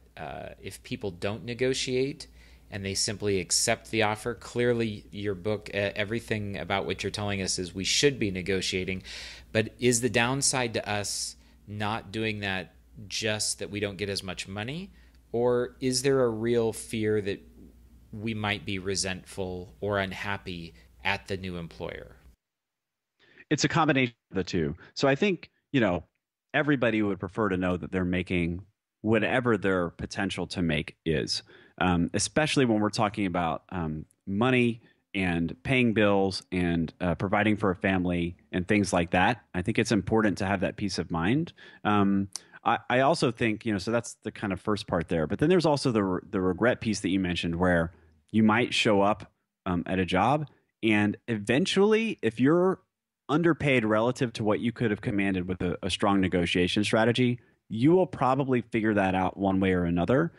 Speaker 2: if people don't negotiate and they simply accept the offer, clearly your book, everything about what you're telling us is we should be negotiating, but is the downside to us not doing that just that we don't get as much money? Or is there a real fear that we might be resentful or unhappy at the new employer?
Speaker 3: It's a combination of the two. So I think, everybody would prefer to know that they're making whatever their potential to make is, especially when we're talking about money and paying bills and providing for a family and things like that. I think it's important to have that peace of mind. I also think, so that's the kind of first part there. But then there's also the regret piece that you mentioned, where you might show up at a job and eventually, if you're underpaid relative to what you could have commanded with a strong negotiation strategy, you will probably figure that out one way or another.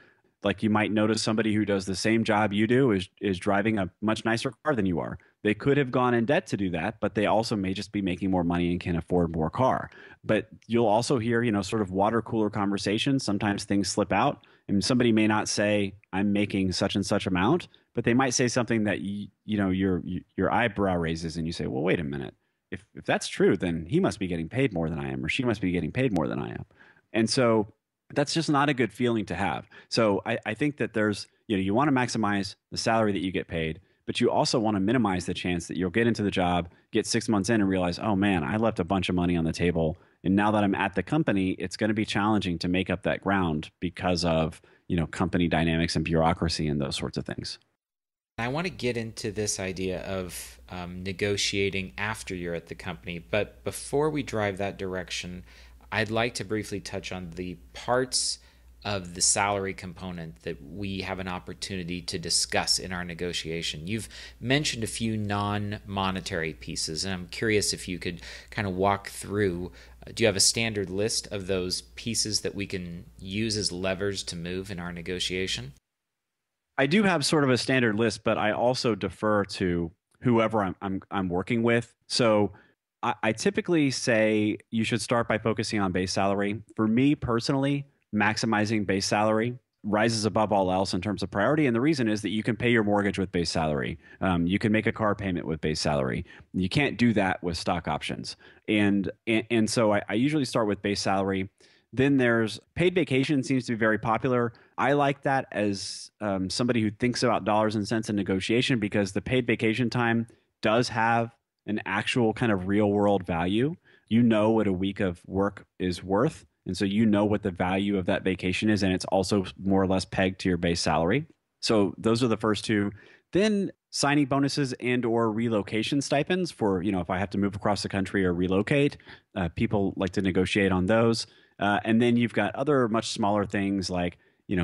Speaker 3: Like you might notice somebody who does the same job you do is driving a much nicer car than you are. They could have gone in debt to do that, but they also may just be making more money and can afford more car. But you'll also hear, sort of water cooler conversations. Sometimes things slip out, and somebody may not say, I'm making such and such amount, but they might say something that your eyebrow raises, and you say, well, wait a minute. If that's true, then he must be getting paid more than I am, or she must be getting paid more than I am. And so that's just not a good feeling to have. So I think that there's, you want to maximize the salary that you get paid, but you also want to minimize the chance that you'll get into the job, get 6 months in and realize, oh man, I left a bunch of money on the table. And now that I'm at the company, it's going to be challenging to make up that ground because of, company dynamics and bureaucracy and those sorts of things.
Speaker 2: I want to get into this idea of negotiating after you're at the company. But before we drive that direction, I'd like to briefly touch on the parts of the salary component that we have an opportunity to discuss in our negotiation. You've mentioned a few non-monetary pieces, and I'm curious if you could kind of walk through. Do you have a standard list of those pieces that we can use as levers to move in our negotiation?
Speaker 3: I do have sort of a standard list, but I also defer to whoever I'm working with. So I typically say you should start by focusing on base salary. For me personally, maximizing base salary rises above all else in terms of priority. And the reason is that you can pay your mortgage with base salary. You can make a car payment with base salary. You can't do that with stock options. And so I usually start with base salary. Then there's paid vacation seems to be very popular. I like that as somebody who thinks about dollars and cents in negotiation, because the paid vacation time does have an actual kind of real world value. You know what a week of work is worth. And so you know what the value of that vacation is. And it's also more or less pegged to your base salary. So those are the first two. Then signing bonuses and or relocation stipends for, if I have to move across the country or relocate, people like to negotiate on those. And then you've got other much smaller things like,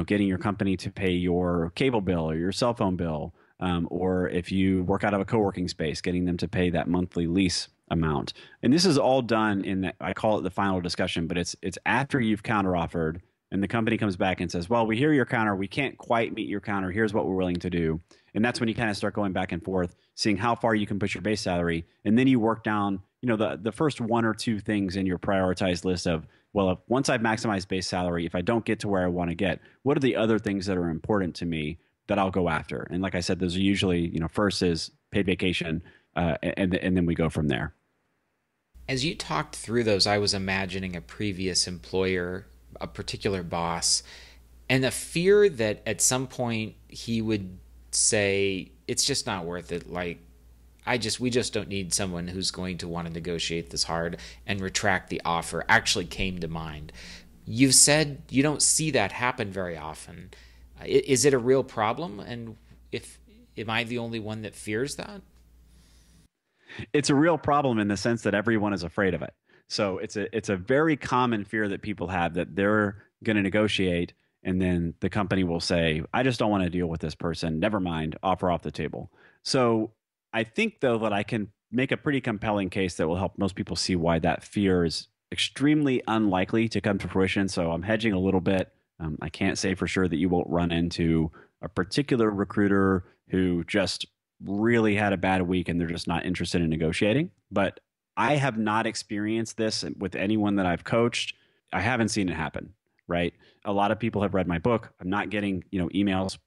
Speaker 3: getting your company to pay your cable bill or your cell phone bill. Or if you work out of a co-working space, getting them to pay that monthly lease amount. And this is all done in, I call it the final discussion, but it's after you've counteroffered and the company comes back and says, well, we hear your counter. We can't quite meet your counter. Here's what we're willing to do. And that's when you kind of start going back and forth, seeing how far you can push your base salary. And then you work down, the first one or two things in your prioritized list of, well, once I've maximized base salary, if I don't get to where I want to get, what are the other things that are important to me that I'll go after? And like I said, those are usually, first is paid vacation, and then we go from there.
Speaker 2: As you talked through those, I was imagining a previous employer, a particular boss, and the fear that at some point he would say, it's just not worth it. Like, we just don't need someone who's going to want to negotiate this hard and retract the offer actually came to mind. You've said you don't see that happen very often. Is it a real problem? And am I the only one that fears that?
Speaker 3: It's a real problem in the sense that everyone is afraid of it. So it's a very common fear that people have, that they're going to negotiate and then the company will say, I just don't want to deal with this person. Never mind, offer off the table. So I think, though, that I can make a pretty compelling case that will help most people see why that fear is extremely unlikely to come to fruition. So I'm hedging a little bit. I can't say for sure that you won't run into a particular recruiter who just really had a bad week and they're just not interested in negotiating. But I have not experienced this with anyone that I've coached. I haven't seen it happen, right? A lot of people have read my book. I'm not getting, emails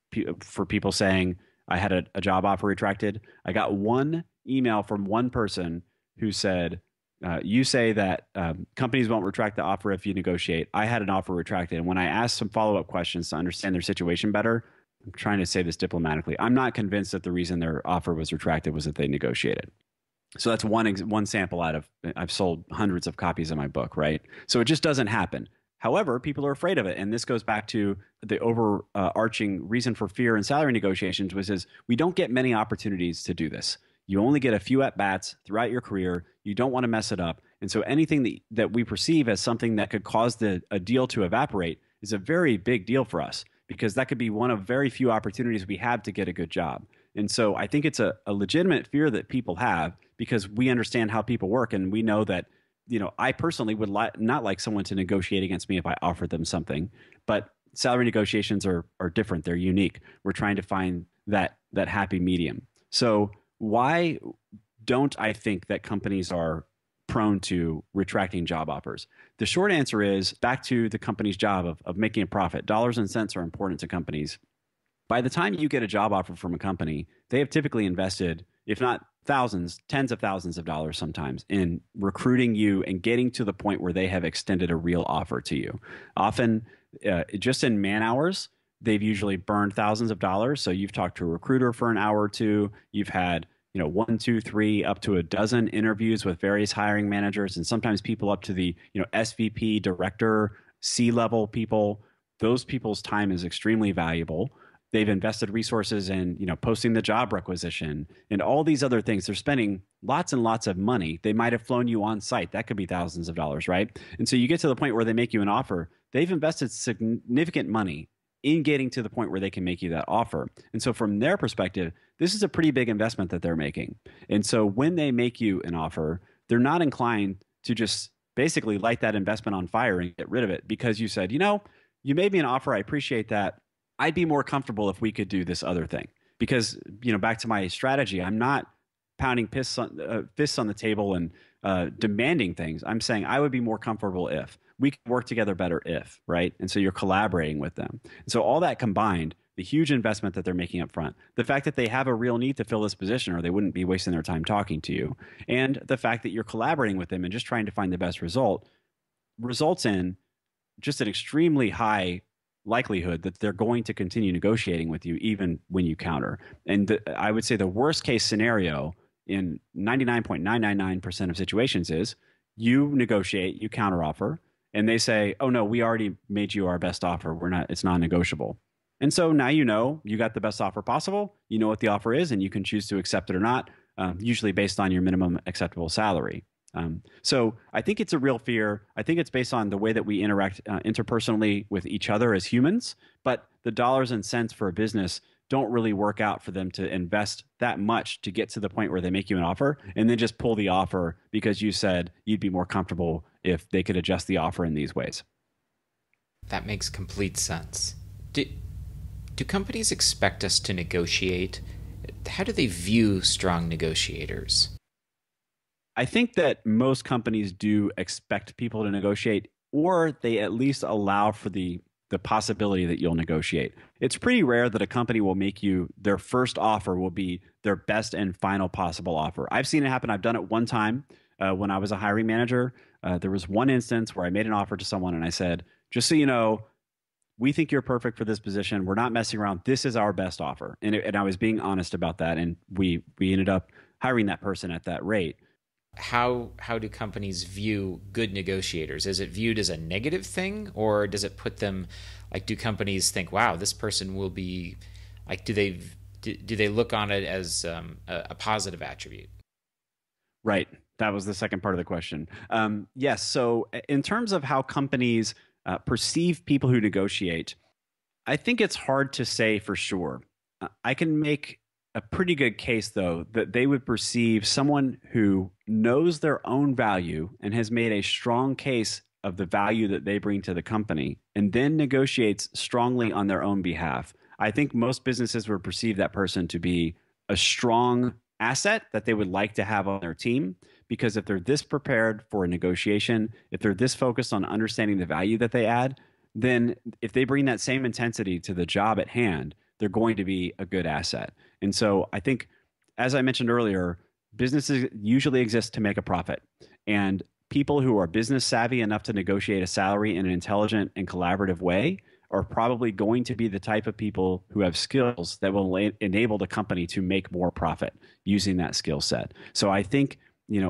Speaker 3: for people saying I had a job offer retracted. I got one email from one person who said, you say that companies won't retract the offer if you negotiate. I had an offer retracted. And when I asked some follow-up questions to understand their situation better, I'm trying to say this diplomatically, I'm not convinced that the reason their offer was retracted was that they negotiated. So that's one sample out of, I've sold hundreds of copies of my book, right? So it just doesn't happen. However, people are afraid of it. And this goes back to the overarching reason for fear in salary negotiations, which is we don't get many opportunities to do this. You only get a few at-bats throughout your career. You don't want to mess it up. And so anything that we perceive as something that could cause a deal to evaporate is a very big deal for us, because that could be one of very few opportunities we have to get a good job. And so I think it's a legitimate fear that people have, because we understand how people work. And we know that, I personally would not like someone to negotiate against me if I offered them something. But salary negotiations are different. They're unique. We're trying to find that happy medium. So why don't I think that companies are prone to retracting job offers? The short answer is back to the company's job of making a profit. Dollars and cents are important to companies. By the time you get a job offer from a company, they have typically invested, if not thousands, tens of thousands of dollars sometimes, in recruiting you and getting to the point where they have extended a real offer to you. Often, just in man hours, they've usually burned thousands of dollars. So you've talked to a recruiter for an hour or two. You've had 1, 2, 3, up to a dozen interviews with various hiring managers, and sometimes people up to the SVP, director, C-level people. Those people's time is extremely valuable. They've invested resources in posting the job requisition and all these other things. They're spending lots and lots of money. They might have flown you on site. That could be thousands of dollars, right? And so you get to the point where they make you an offer. They've invested significant money in getting to the point where they can make you that offer. And so from their perspective, this is a pretty big investment that they're making. And so when they make you an offer, they're not inclined to just basically light that investment on fire and get rid of it because you said, you made me an offer. I appreciate that. I'd be more comfortable if we could do this other thing. Because, back to my strategy, I'm not pounding fists on the table and demanding things. I'm saying I would be more comfortable if we could work together better if, right? And so you're collaborating with them. And so all that combined, the huge investment that they're making up front, the fact that they have a real need to fill this position or they wouldn't be wasting their time talking to you, and the fact that you're collaborating with them and just trying to find the best result results in just an extremely high likelihood that they're going to continue negotiating with you even when you counter. And I would say the worst case scenario in 99.999% of situations is you negotiate, you counteroffer, and they say, oh no, we already made you our best offer. It's non-negotiable. And so now you got the best offer possible. You know what the offer is, and you can choose to accept it or not, usually based on your minimum acceptable salary. So I think it's a real fear. I think it's based on the way that we interact interpersonally with each other as humans, but the dollars and cents for a business don't really work out for them to invest that much to get to the point where they make you an offer and then just pull the offer because you said you'd be more comfortable if they could adjust the offer in these ways.
Speaker 2: That makes complete sense. Do companies expect us to negotiate? How do they view strong negotiators?
Speaker 3: I think that most companies do expect people to negotiate, or they at least allow for the possibility that you'll negotiate. It's pretty rare that a company will make you their first offer will be their best and final possible offer. I've seen it happen. I've done it one time when I was a hiring manager. There was one instance where I made an offer to someone and I said, just so you know, we think you're perfect for this position. We're not messing around. This is our best offer. And I was being honest about that. And we ended up hiring that person at that rate.
Speaker 2: How do companies view good negotiators? Is it viewed as a negative thing, or does it put them, like, do companies think, wow, this person will be, like, do they look on it as a positive attribute?
Speaker 3: Right. That was the second part of the question. Yes. So in terms of how companies perceive people who negotiate, I think it's hard to say for sure. I can make a pretty good case, though, that they would perceive someone who knows their own value and has made a strong case of the value that they bring to the company and then negotiates strongly on their own behalf. I think most businesses would perceive that person to be a strong asset that they would like to have on their team. Because if they're this prepared for a negotiation, if they're this focused on understanding the value that they add, then if they bring that same intensity to the job at hand, they're going to be a good asset. And so I think, as I mentioned earlier, businesses usually exist to make a profit. And people who are business savvy enough to negotiate a salary in an intelligent and collaborative way are probably going to be the type of people who have skills that will enable the company to make more profit using that skill set. So I think,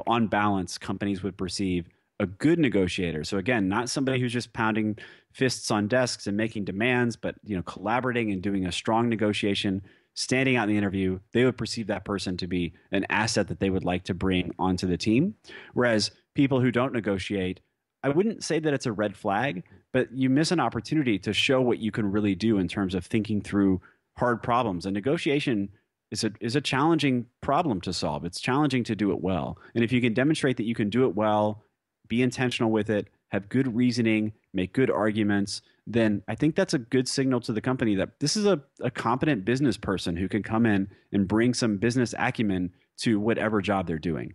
Speaker 3: on balance, companies would perceive a good negotiator. So again, not somebody who's just pounding fists on desks and making demands, but collaborating and doing a strong negotiation, standing out in the interview. They would perceive that person to be an asset that they would like to bring onto the team. Whereas people who don't negotiate, I wouldn't say that it's a red flag, but you miss an opportunity to show what you can really do in terms of thinking through hard problems. And negotiation is a challenging problem to solve. It's challenging to do it well. And if you can demonstrate that you can do it well, be intentional with it, have good reasoning, make good arguments, then I think that's a good signal to the company that this is a competent business person who can come in and bring some business acumen to whatever job they're doing.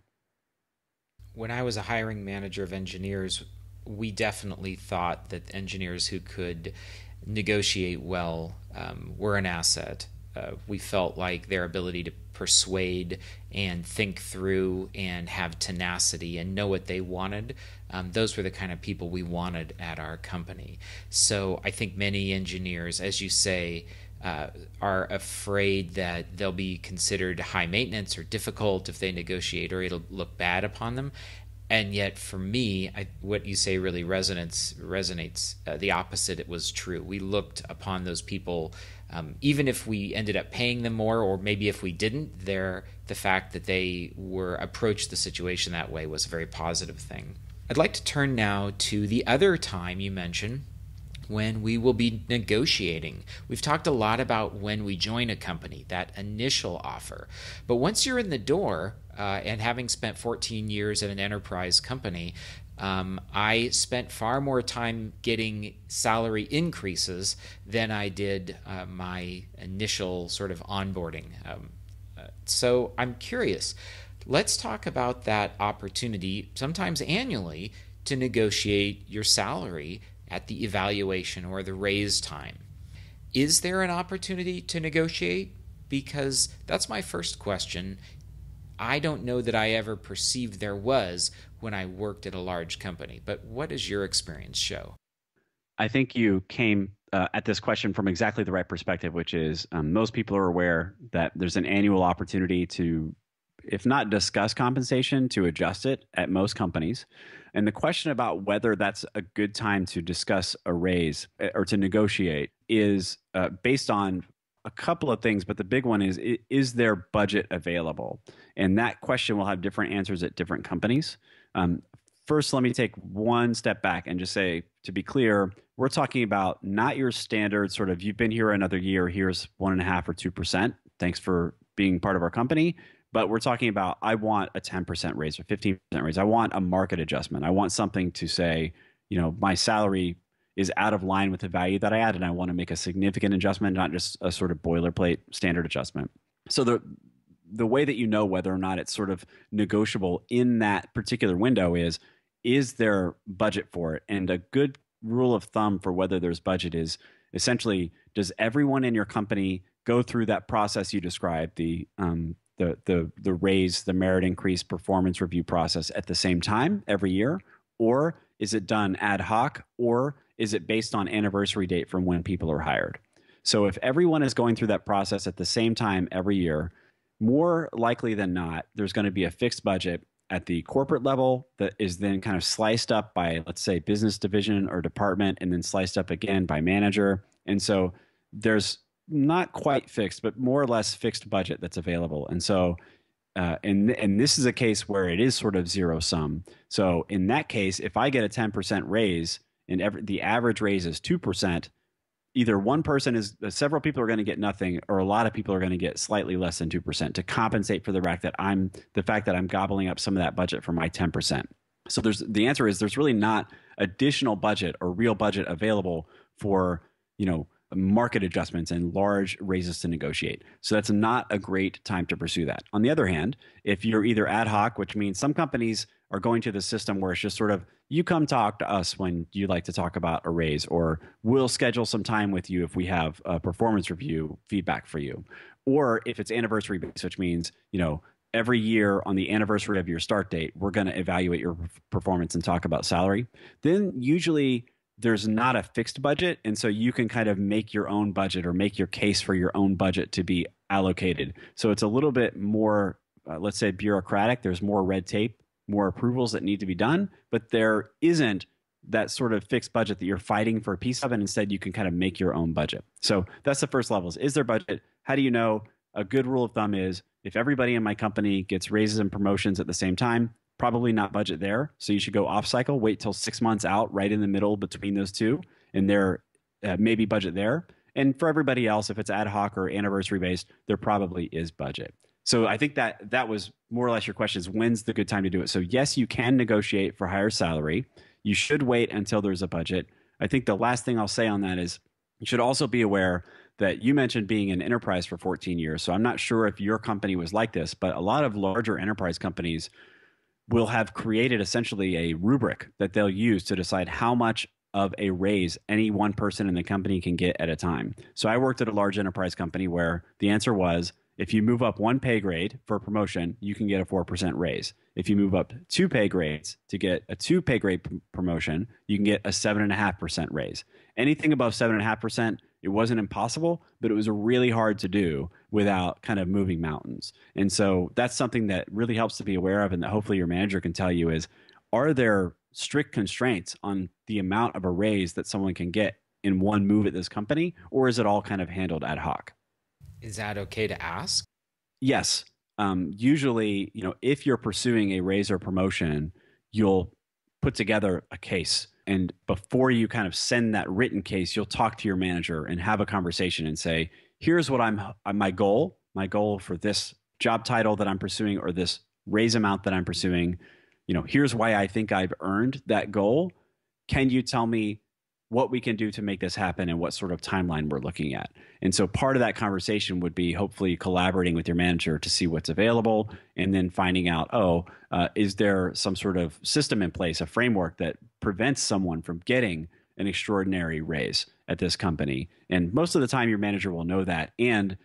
Speaker 2: When I was a hiring manager of engineers, we definitely thought that engineers who could negotiate well were an asset. We felt like their ability to persuade and think through and have tenacity and know what they wanted, those were the kind of people we wanted at our company. So I think many engineers, as you say, are afraid that they'll be considered high maintenance or difficult if they negotiate, or it'll look bad upon them. And yet for me, what you say really resonates. The opposite, it was true. We looked upon those people, even if we ended up paying them more, or maybe if we didn't, the fact that they were approached the situation that way was a very positive thing. I'd like to turn now to the other time you mentioned, when we will be negotiating. We've talked a lot about when we join a company, that initial offer. But once you're in the door, and having spent 14 years at an enterprise company, I spent far more time getting salary increases than I did my initial sort of onboarding. So I'm curious. Let's talk about that opportunity, sometimes annually, to negotiate your salary at the evaluation or the raise time. Is there an opportunity to negotiate? Because that's my first question. I don't know that I ever perceived there was when I worked at a large company, but what does your experience show?
Speaker 3: I think you came at this question from exactly the right perspective, which is most people are aware that there's an annual opportunity to, if not discuss compensation, to adjust it at most companies. And the question about whether that's a good time to discuss a raise or to negotiate is based on a couple of things, but the big one is there budget available? And that question will have different answers at different companies. First, let me take one step back and just say, to be clear, we're talking about not your standard sort of, you've been here another year, here's 1.5% or 2%. Thanks for being part of our company. But we're talking about, I want a 10% raise or 15% raise. I want a market adjustment. I want something to say, my salary is out of line with the value that I add, and I want to make a significant adjustment, not just a sort of boilerplate standard adjustment. So the way that you know whether or not it's sort of negotiable in that particular window is there budget for it? And a good rule of thumb for whether there's budget is essentially, does everyone in your company go through that process you described, the raise, the merit increase, performance review process at the same time every year? Or is it done ad hoc? Or is it based on anniversary date from when people are hired? So if everyone is going through that process at the same time every year, more likely than not, there's going to be a fixed budget at the corporate level that is then kind of sliced up by, let's say, business division or department, and then sliced up again by manager. And so there's not quite fixed, but more or less fixed budget that's available. And so, and this is a case where it is sort of zero sum. So in that case, if I get a 10% raise and the average raise is 2%, either one person several people are going to get nothing, or a lot of people are going to get slightly less than 2% to compensate for the fact that I'm gobbling up some of that budget for my 10%. So the answer is there's really not additional budget or real budget available for, market adjustments and large raises to negotiate. So that's not a great time to pursue that. On the other hand, if you're either ad hoc, which means some companies are going to the system where it's just sort of, you come talk to us when you'd like to talk about a raise, or we'll schedule some time with you if we have a performance review feedback for you. Or if it's anniversary based, which means, every year on the anniversary of your start date, we're going to evaluate your performance and talk about salary. Then usually there's not a fixed budget. And so you can kind of make your own budget or make your case for your own budget to be allocated. So it's a little bit more, let's say, bureaucratic. There's more red tape, more approvals that need to be done, but there isn't that sort of fixed budget that you're fighting for a piece of, and instead you can kind of make your own budget. So that's the first level. Is there budget? How do you know? A good rule of thumb is if everybody in my company gets raises and promotions at the same time, probably not budget there. So you should go off cycle, wait till 6 months out, right in the middle between those two, and there maybe budget there. And for everybody else, if it's ad hoc or anniversary based, there probably is budget. So I think that was more or less your question, is when's the good time to do it? So yes, you can negotiate for higher salary. You should wait until there's a budget. I think the last thing I'll say on that is you should also be aware that you mentioned being an enterprise for 14 years. So I'm not sure if your company was like this, but a lot of larger enterprise companies will have created essentially a rubric that they'll use to decide how much of a raise any one person in the company can get at a time. So I worked at a large enterprise company where the answer was, if you move up one pay grade for a promotion, you can get a 4% raise. If you move up 2 pay grades to get a 2 pay grade promotion, you can get a 7.5% raise. Anything above 7.5%, it wasn't impossible, but it was really hard to do without kind of moving mountains. And so that's something that really helps to be aware of, and that hopefully your manager can tell you is, are there strict constraints on the amount of a raise that someone can get in one move at this company, or is it all kind of handled ad hoc?
Speaker 2: Is that okay to ask?
Speaker 3: Yes. Usually, if you're pursuing a raise or promotion, you'll put together a case. And before you kind of send that written case, you'll talk to your manager and have a conversation and say, here's what my goal for this job title that I'm pursuing, or this raise amount that I'm pursuing. Here's why I think I've earned that goal. Can you tell me what we can do to make this happen and what sort of timeline we're looking at? And so part of that conversation would be hopefully collaborating with your manager to see what's available, and then finding out, is there some sort of system in place, a framework that prevents someone from getting an extraordinary raise at this company? And most of the time your manager will know that, and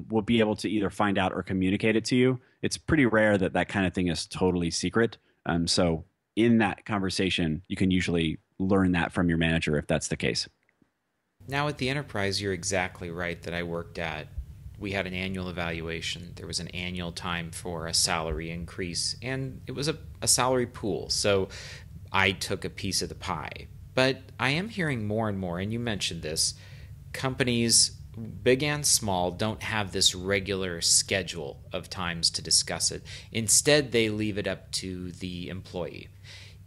Speaker 3: will be able to either find out or communicate it to you. It's pretty rare that kind of thing is totally secret. So in that conversation, you can usually learn that from your manager if that's the case.
Speaker 2: Now at the enterprise, you're exactly right that I worked at. We had an annual evaluation. There was an annual time for a salary increase, and it was a salary pool. So I took a piece of the pie. But I am hearing more and more, and you mentioned this, companies, big and small, don't have this regular schedule of times to discuss it. Instead, they leave it up to the employee.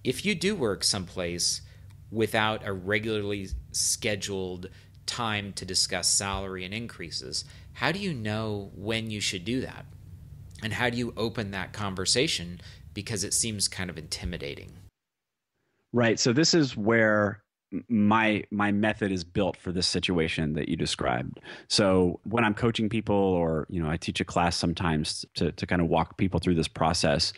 Speaker 2: If you do work someplace without a regularly scheduled time to discuss salary and increases, how do you know when you should do that? And how do you open that conversation? Because it seems kind of intimidating.
Speaker 3: Right. So this is where my method is built for this situation that you described. So when I'm coaching people, or I teach a class sometimes to kind of walk people through this process,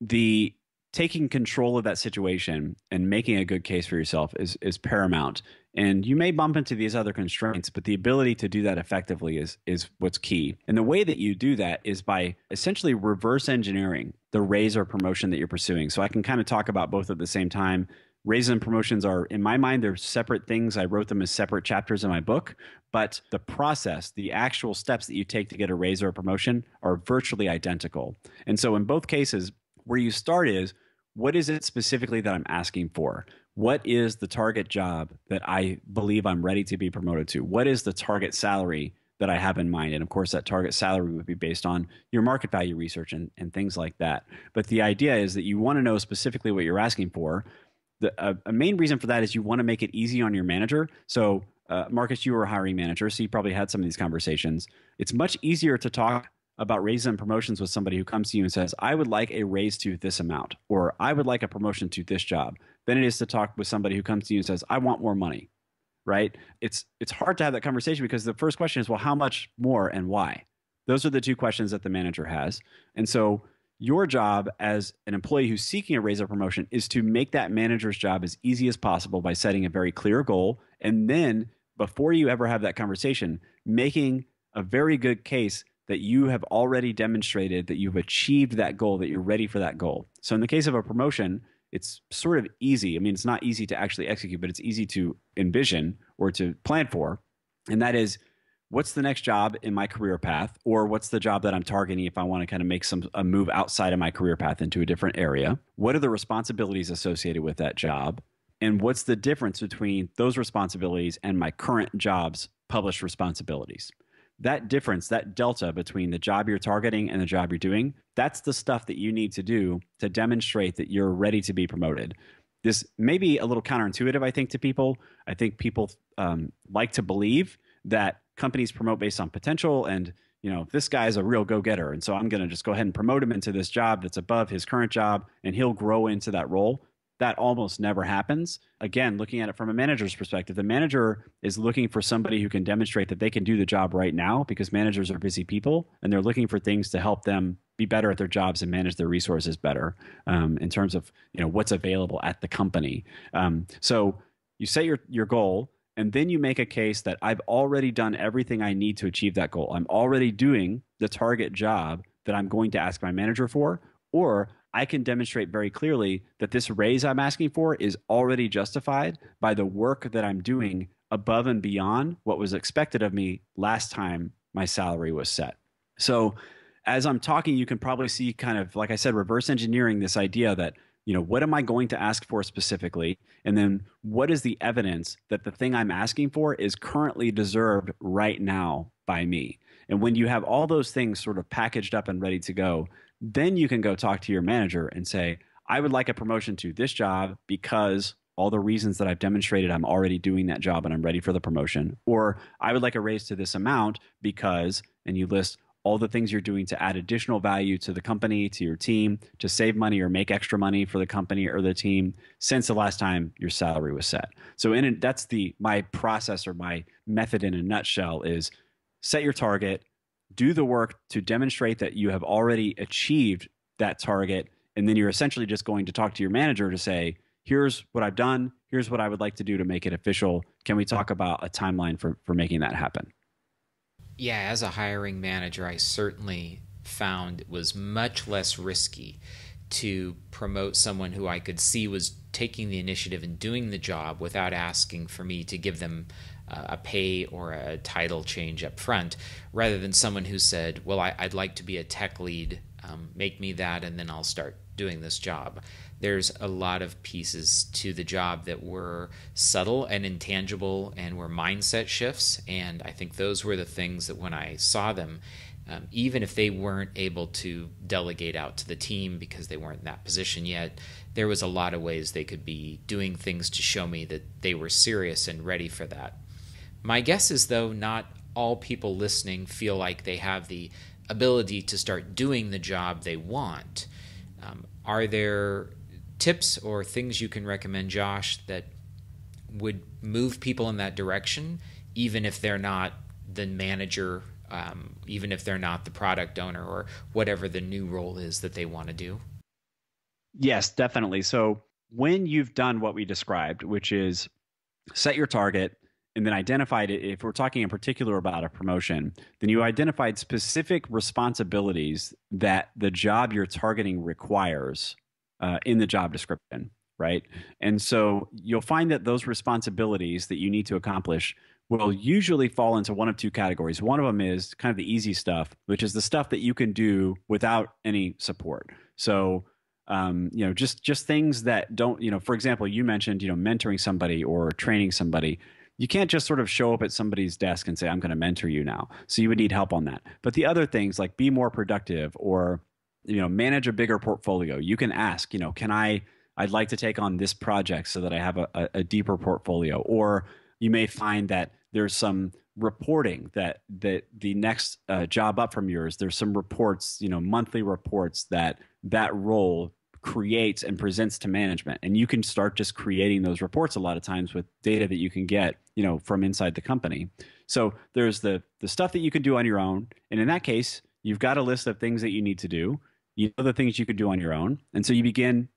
Speaker 3: the taking control of that situation and making a good case for yourself is paramount. And you may bump into these other constraints, but the ability to do that effectively is what's key. And the way that you do that is by essentially reverse engineering the raise or promotion that you're pursuing. So I can kind of talk about both at the same time. Raises and promotions are, in my mind, they're separate things. I wrote them as separate chapters in my book, but the process, the actual steps that you take to get a raise or a promotion are virtually identical. And so in both cases, where you start is, what is it specifically that I'm asking for? What is the target job that I believe I'm ready to be promoted to? What is the target salary that I have in mind? And of course, that target salary would be based on your market value research and things like that. But the idea is that you want to know specifically what you're asking for. A main reason for that is you want to make it easy on your manager. So Marcus, you were a hiring manager, so you probably had some of these conversations. It's much easier to talk about raises and promotions with somebody who comes to you and says, I would like a raise to this amount, or I would like a promotion to this job, than it is to talk with somebody who comes to you and says, I want more money. right? It's hard to have that conversation because the first question is, well, how much more and why? Those are the two questions that the manager has. And so your job as an employee who's seeking a raise or promotion is to make that manager's job as easy as possible by setting a very clear goal. And then before you ever have that conversation, making a very good case that you have already demonstrated that you've achieved that goal, that you're ready for that goal. So in the case of a promotion, it's sort of easy. I mean, it's not easy to actually execute, but it's easy to envision or to plan for. And that is, what's the next job in my career path, or what's the job that I'm targeting if I want to kind of make a move outside of my career path into a different area? What are the responsibilities associated with that job? And what's the difference between those responsibilities and my current job's published responsibilities? That difference, that delta between the job you're targeting and the job you're doing, that's the stuff that you need to do to demonstrate that you're ready to be promoted. This may be a little counterintuitive, I think, to people. I think people like to believe that companies promote based on potential and, this guy is a real go-getter. And so I'm going to just go ahead and promote him into this job that's above his current job and he'll grow into that role. That almost never happens. Again, looking at it from a manager's perspective, the manager is looking for somebody who can demonstrate that they can do the job right now, because managers are busy people and they're looking for things to help them be better at their jobs and manage their resources better in terms of what's available at the company. So you set your goal, and then you make a case that I've already done everything I need to achieve that goal. I'm already doing the target job that I'm going to ask my manager for, or I can demonstrate very clearly that this raise I'm asking for is already justified by the work that I'm doing above and beyond what was expected of me last time my salary was set. So as I'm talking, you can probably see kind of, like I said, reverse engineering this idea that, what am I going to ask for specifically? And then what is the evidence that the thing I'm asking for is currently deserved right now by me? And when you have all those things sort of packaged up and ready to go, then you can go talk to your manager and say, I would like a promotion to this job because all the reasons that I've demonstrated I'm already doing that job and I'm ready for the promotion. Or I would like a raise to this amount because, and you list all the things you're doing to add additional value to the company, to your team, to save money or make extra money for the company or the team since the last time your salary was set. So that's my process, or my method in a nutshell, is set your target, do the work to demonstrate that you have already achieved that target, and then you're essentially just going to talk to your manager to say, here's what I've done, here's what I would like to do to make it official. Can we talk about a timeline for making that happen?
Speaker 2: Yeah, as a hiring manager, I certainly found it was much less risky to promote someone who I could see was taking the initiative and doing the job without asking for me to give them a pay or a title change up front, rather than someone who said, well, I'd like to be a tech lead, make me that, and then I'll start doing this job. There's a lot of pieces to the job that were subtle and intangible and were mindset shifts, and I think those were the things that when I saw them, even if they weren't able to delegate out to the team because they weren't in that position yet, there was a lot of ways they could be doing things to show me that they were serious and ready for that. My guess is, though, not all people listening feel like they have the ability to start doing the job they want. Are there tips or things you can recommend, Josh, that would move people in that direction, even if they're not the manager, even if they're not the product owner, or whatever the new role is that they want to do?
Speaker 3: Yes, definitely. So when you've done what we described, which is set your target, and then identified it, if we're talking in particular about a promotion, then you identified specific responsibilities that the job you're targeting requires in the job description, right? And so you'll find that those responsibilities that you need to accomplish will usually fall into one of two categories. One of them is kind of the easy stuff, which is the stuff that you can do without any support. So just things that don't, for example, you mentioned, mentoring somebody or training somebody. You can't just sort of show up at somebody's desk and say, I'm going to mentor you now. So you would need help on that. But the other things like be more productive or, manage a bigger portfolio. You can ask, I'd like to take on this project so that I have a deeper portfolio. Or you may find that there's some reporting that the next job up from yours, there's some reports, monthly reports that role creates and presents to management. And you can start just creating those reports a lot of times with data that you can get, from inside the company. So there's the stuff that you can do on your own. And in that case, you've got a list of things that you need to do. You know the things you could do on your own. And so you begin,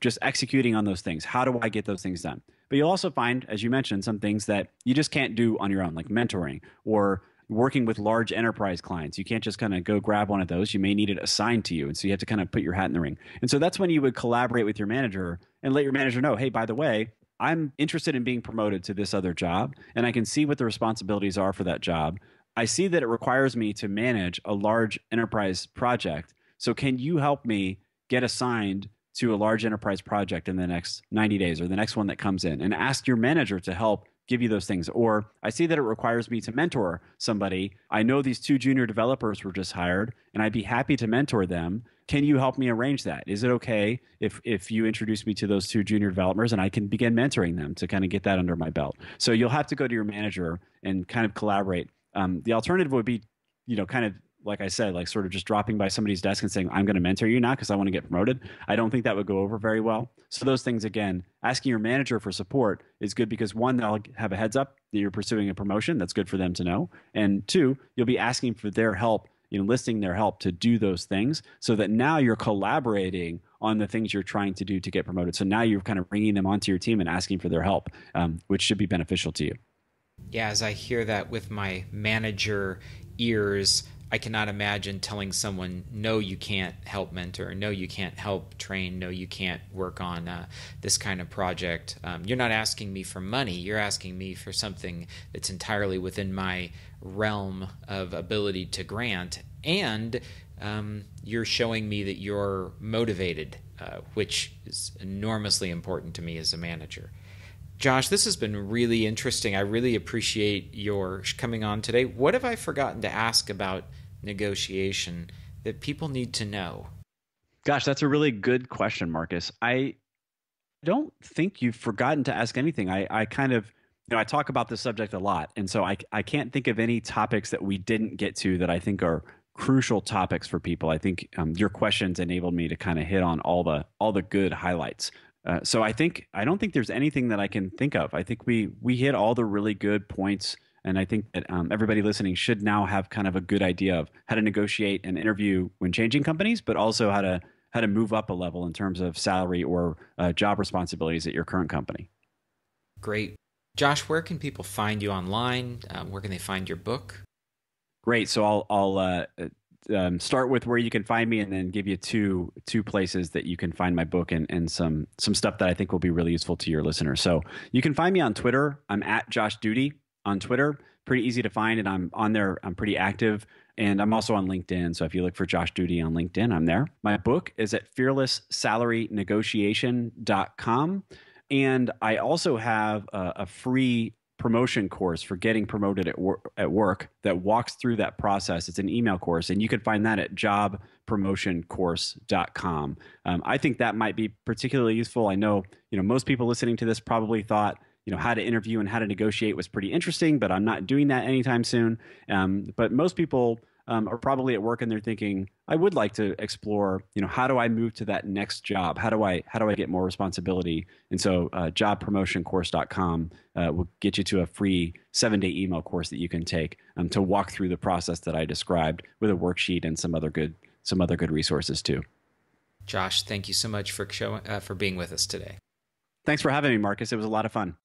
Speaker 3: just executing on those things. How do I get those things done? But you'll also find, as you mentioned, some things that you just can't do on your own, like mentoring or working with large enterprise clients. You can't just kind of go grab one of those. You may need it assigned to you. And so you have to kind of put your hat in the ring. And so that's when you would collaborate with your manager and let your manager know, hey, by the way, I'm interested in being promoted to this other job, and I can see what the responsibilities are for that job. I see that it requires me to manage a large enterprise project. So can you help me get assigned to a large enterprise project in the next 90 days or the next one that comes in, and ask your manager to help give you those things. Or I see that it requires me to mentor somebody. I know these 2 junior developers were just hired, and I'd be happy to mentor them. Can you help me arrange that? Is it okay if you introduce me to those 2 junior developers and I can begin mentoring them to kind of get that under my belt? So you'll have to go to your manager and kind of collaborate. The alternative would be, kind of, like I said, like sort of just dropping by somebody's desk and saying, I'm going to mentor you now because I want to get promoted. I don't think that would go over very well. So those things, again, asking your manager for support is good because 1, they'll have a heads up that you're pursuing a promotion. That's good for them to know. And 2, you'll be asking for their help, enlisting their help to do those things so that now you're collaborating on the things you're trying to do to get promoted. So now you're kind of bringing them onto your team and asking for their help, which should be beneficial to you.
Speaker 2: Yeah, as I hear that with my manager ears, I cannot imagine telling someone, no, you can't help mentor, no, you can't help train, no, you can't work on this kind of project. You're not asking me for money. You're asking me for something that's entirely within my realm of ability to grant. And you're showing me that you're motivated, which is enormously important to me as a manager. Josh, this has been really interesting. I really appreciate your coming on today. What have I forgotten to ask about negotiation that people need to know?
Speaker 3: Gosh, that's a really good question, Marcus. I don't think you've forgotten to ask anything. I kind of, I talk about this subject a lot, and so I can't think of any topics that we didn't get to that I think are crucial topics for people. I think your questions enabled me to kind of hit on all the good highlights. So I don't think there's anything that I can think of. I think we hit all the really good points, and I think that everybody listening should now have kind of a good idea of how to negotiate an interview when changing companies, but also how to move up a level in terms of salary or job responsibilities at your current company.
Speaker 2: Great. Josh, where can people find you online? Where can they find your book?
Speaker 3: Great. So I'll start with where you can find me, and then give you two places that you can find my book and some stuff that I think will be really useful to your listeners. So you can find me on Twitter. I'm at Josh Doody on Twitter. Pretty easy to find, and I'm on there. I'm pretty active, and I'm also on LinkedIn. So if you look for Josh Doody on LinkedIn, I'm there. My book is at fearlesssalarynegotiation.com, and I also have a free promotion course for getting promoted at work that walks through that process. It's an email course, and you can find that at jobpromotioncourse.com. I think that might be particularly useful. I know, most people listening to this probably thought, how to interview and how to negotiate was pretty interesting, but I'm not doing that anytime soon. But most people are probably at work and they're thinking, I would like to explore, how do I move to that next job? How do I get more responsibility? And so jobpromotioncourse.com will get you to a free 7-day email course that you can take to walk through the process that I described with a worksheet and some other good resources too.
Speaker 2: Josh, thank you so much for being with us today.
Speaker 3: Thanks for having me, Marcus. It was a lot of fun.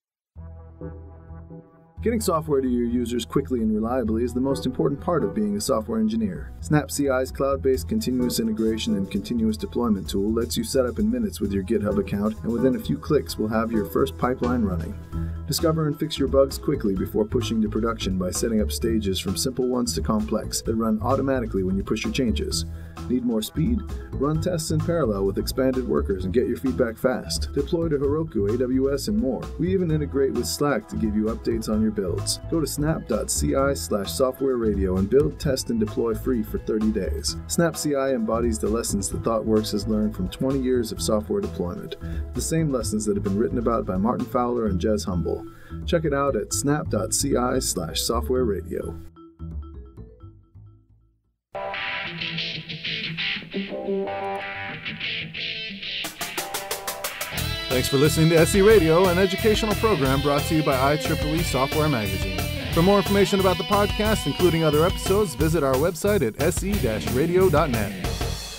Speaker 1: Getting software to your users quickly and reliably is the most important part of being a software engineer. SnapCI's cloud-based continuous integration and continuous deployment tool lets you set up in minutes with your GitHub account, and within a few clicks will have your first pipeline running. Discover and fix your bugs quickly before pushing to production by setting up stages from simple ones to complex that run automatically when you push your changes. Need more speed? Run tests in parallel with expanded workers and get your feedback fast. Deploy to Heroku, AWS, and more. We even integrate with Slack to give you updates on your builds. Go to snap.ci/softwareradio and build, test, and deploy free for 30 days. SnapCI embodies the lessons that ThoughtWorks has learned from 20 years of software deployment. The same lessons that have been written about by Martin Fowler and Jez Humble. Check it out at snap.ci/softwareradio. Thanks for listening to SE Radio, an educational program brought to you by IEEE Software Magazine. For more information about the podcast, including other episodes, visit our website at se-radio.net.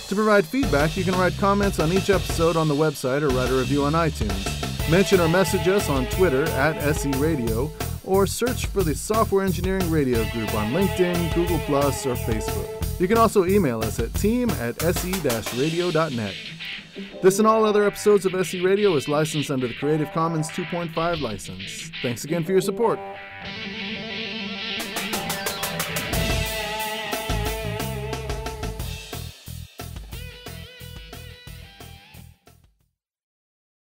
Speaker 1: To provide feedback, you can write comments on each episode on the website or write a review on iTunes. Mention or message us on Twitter at SE-Radio, or search for the Software Engineering Radio Group on LinkedIn, Google+, or Facebook. You can also email us at team@se-radio.net. This and all other episodes of SE Radio is licensed under the Creative Commons 2.5 license. Thanks again for your support.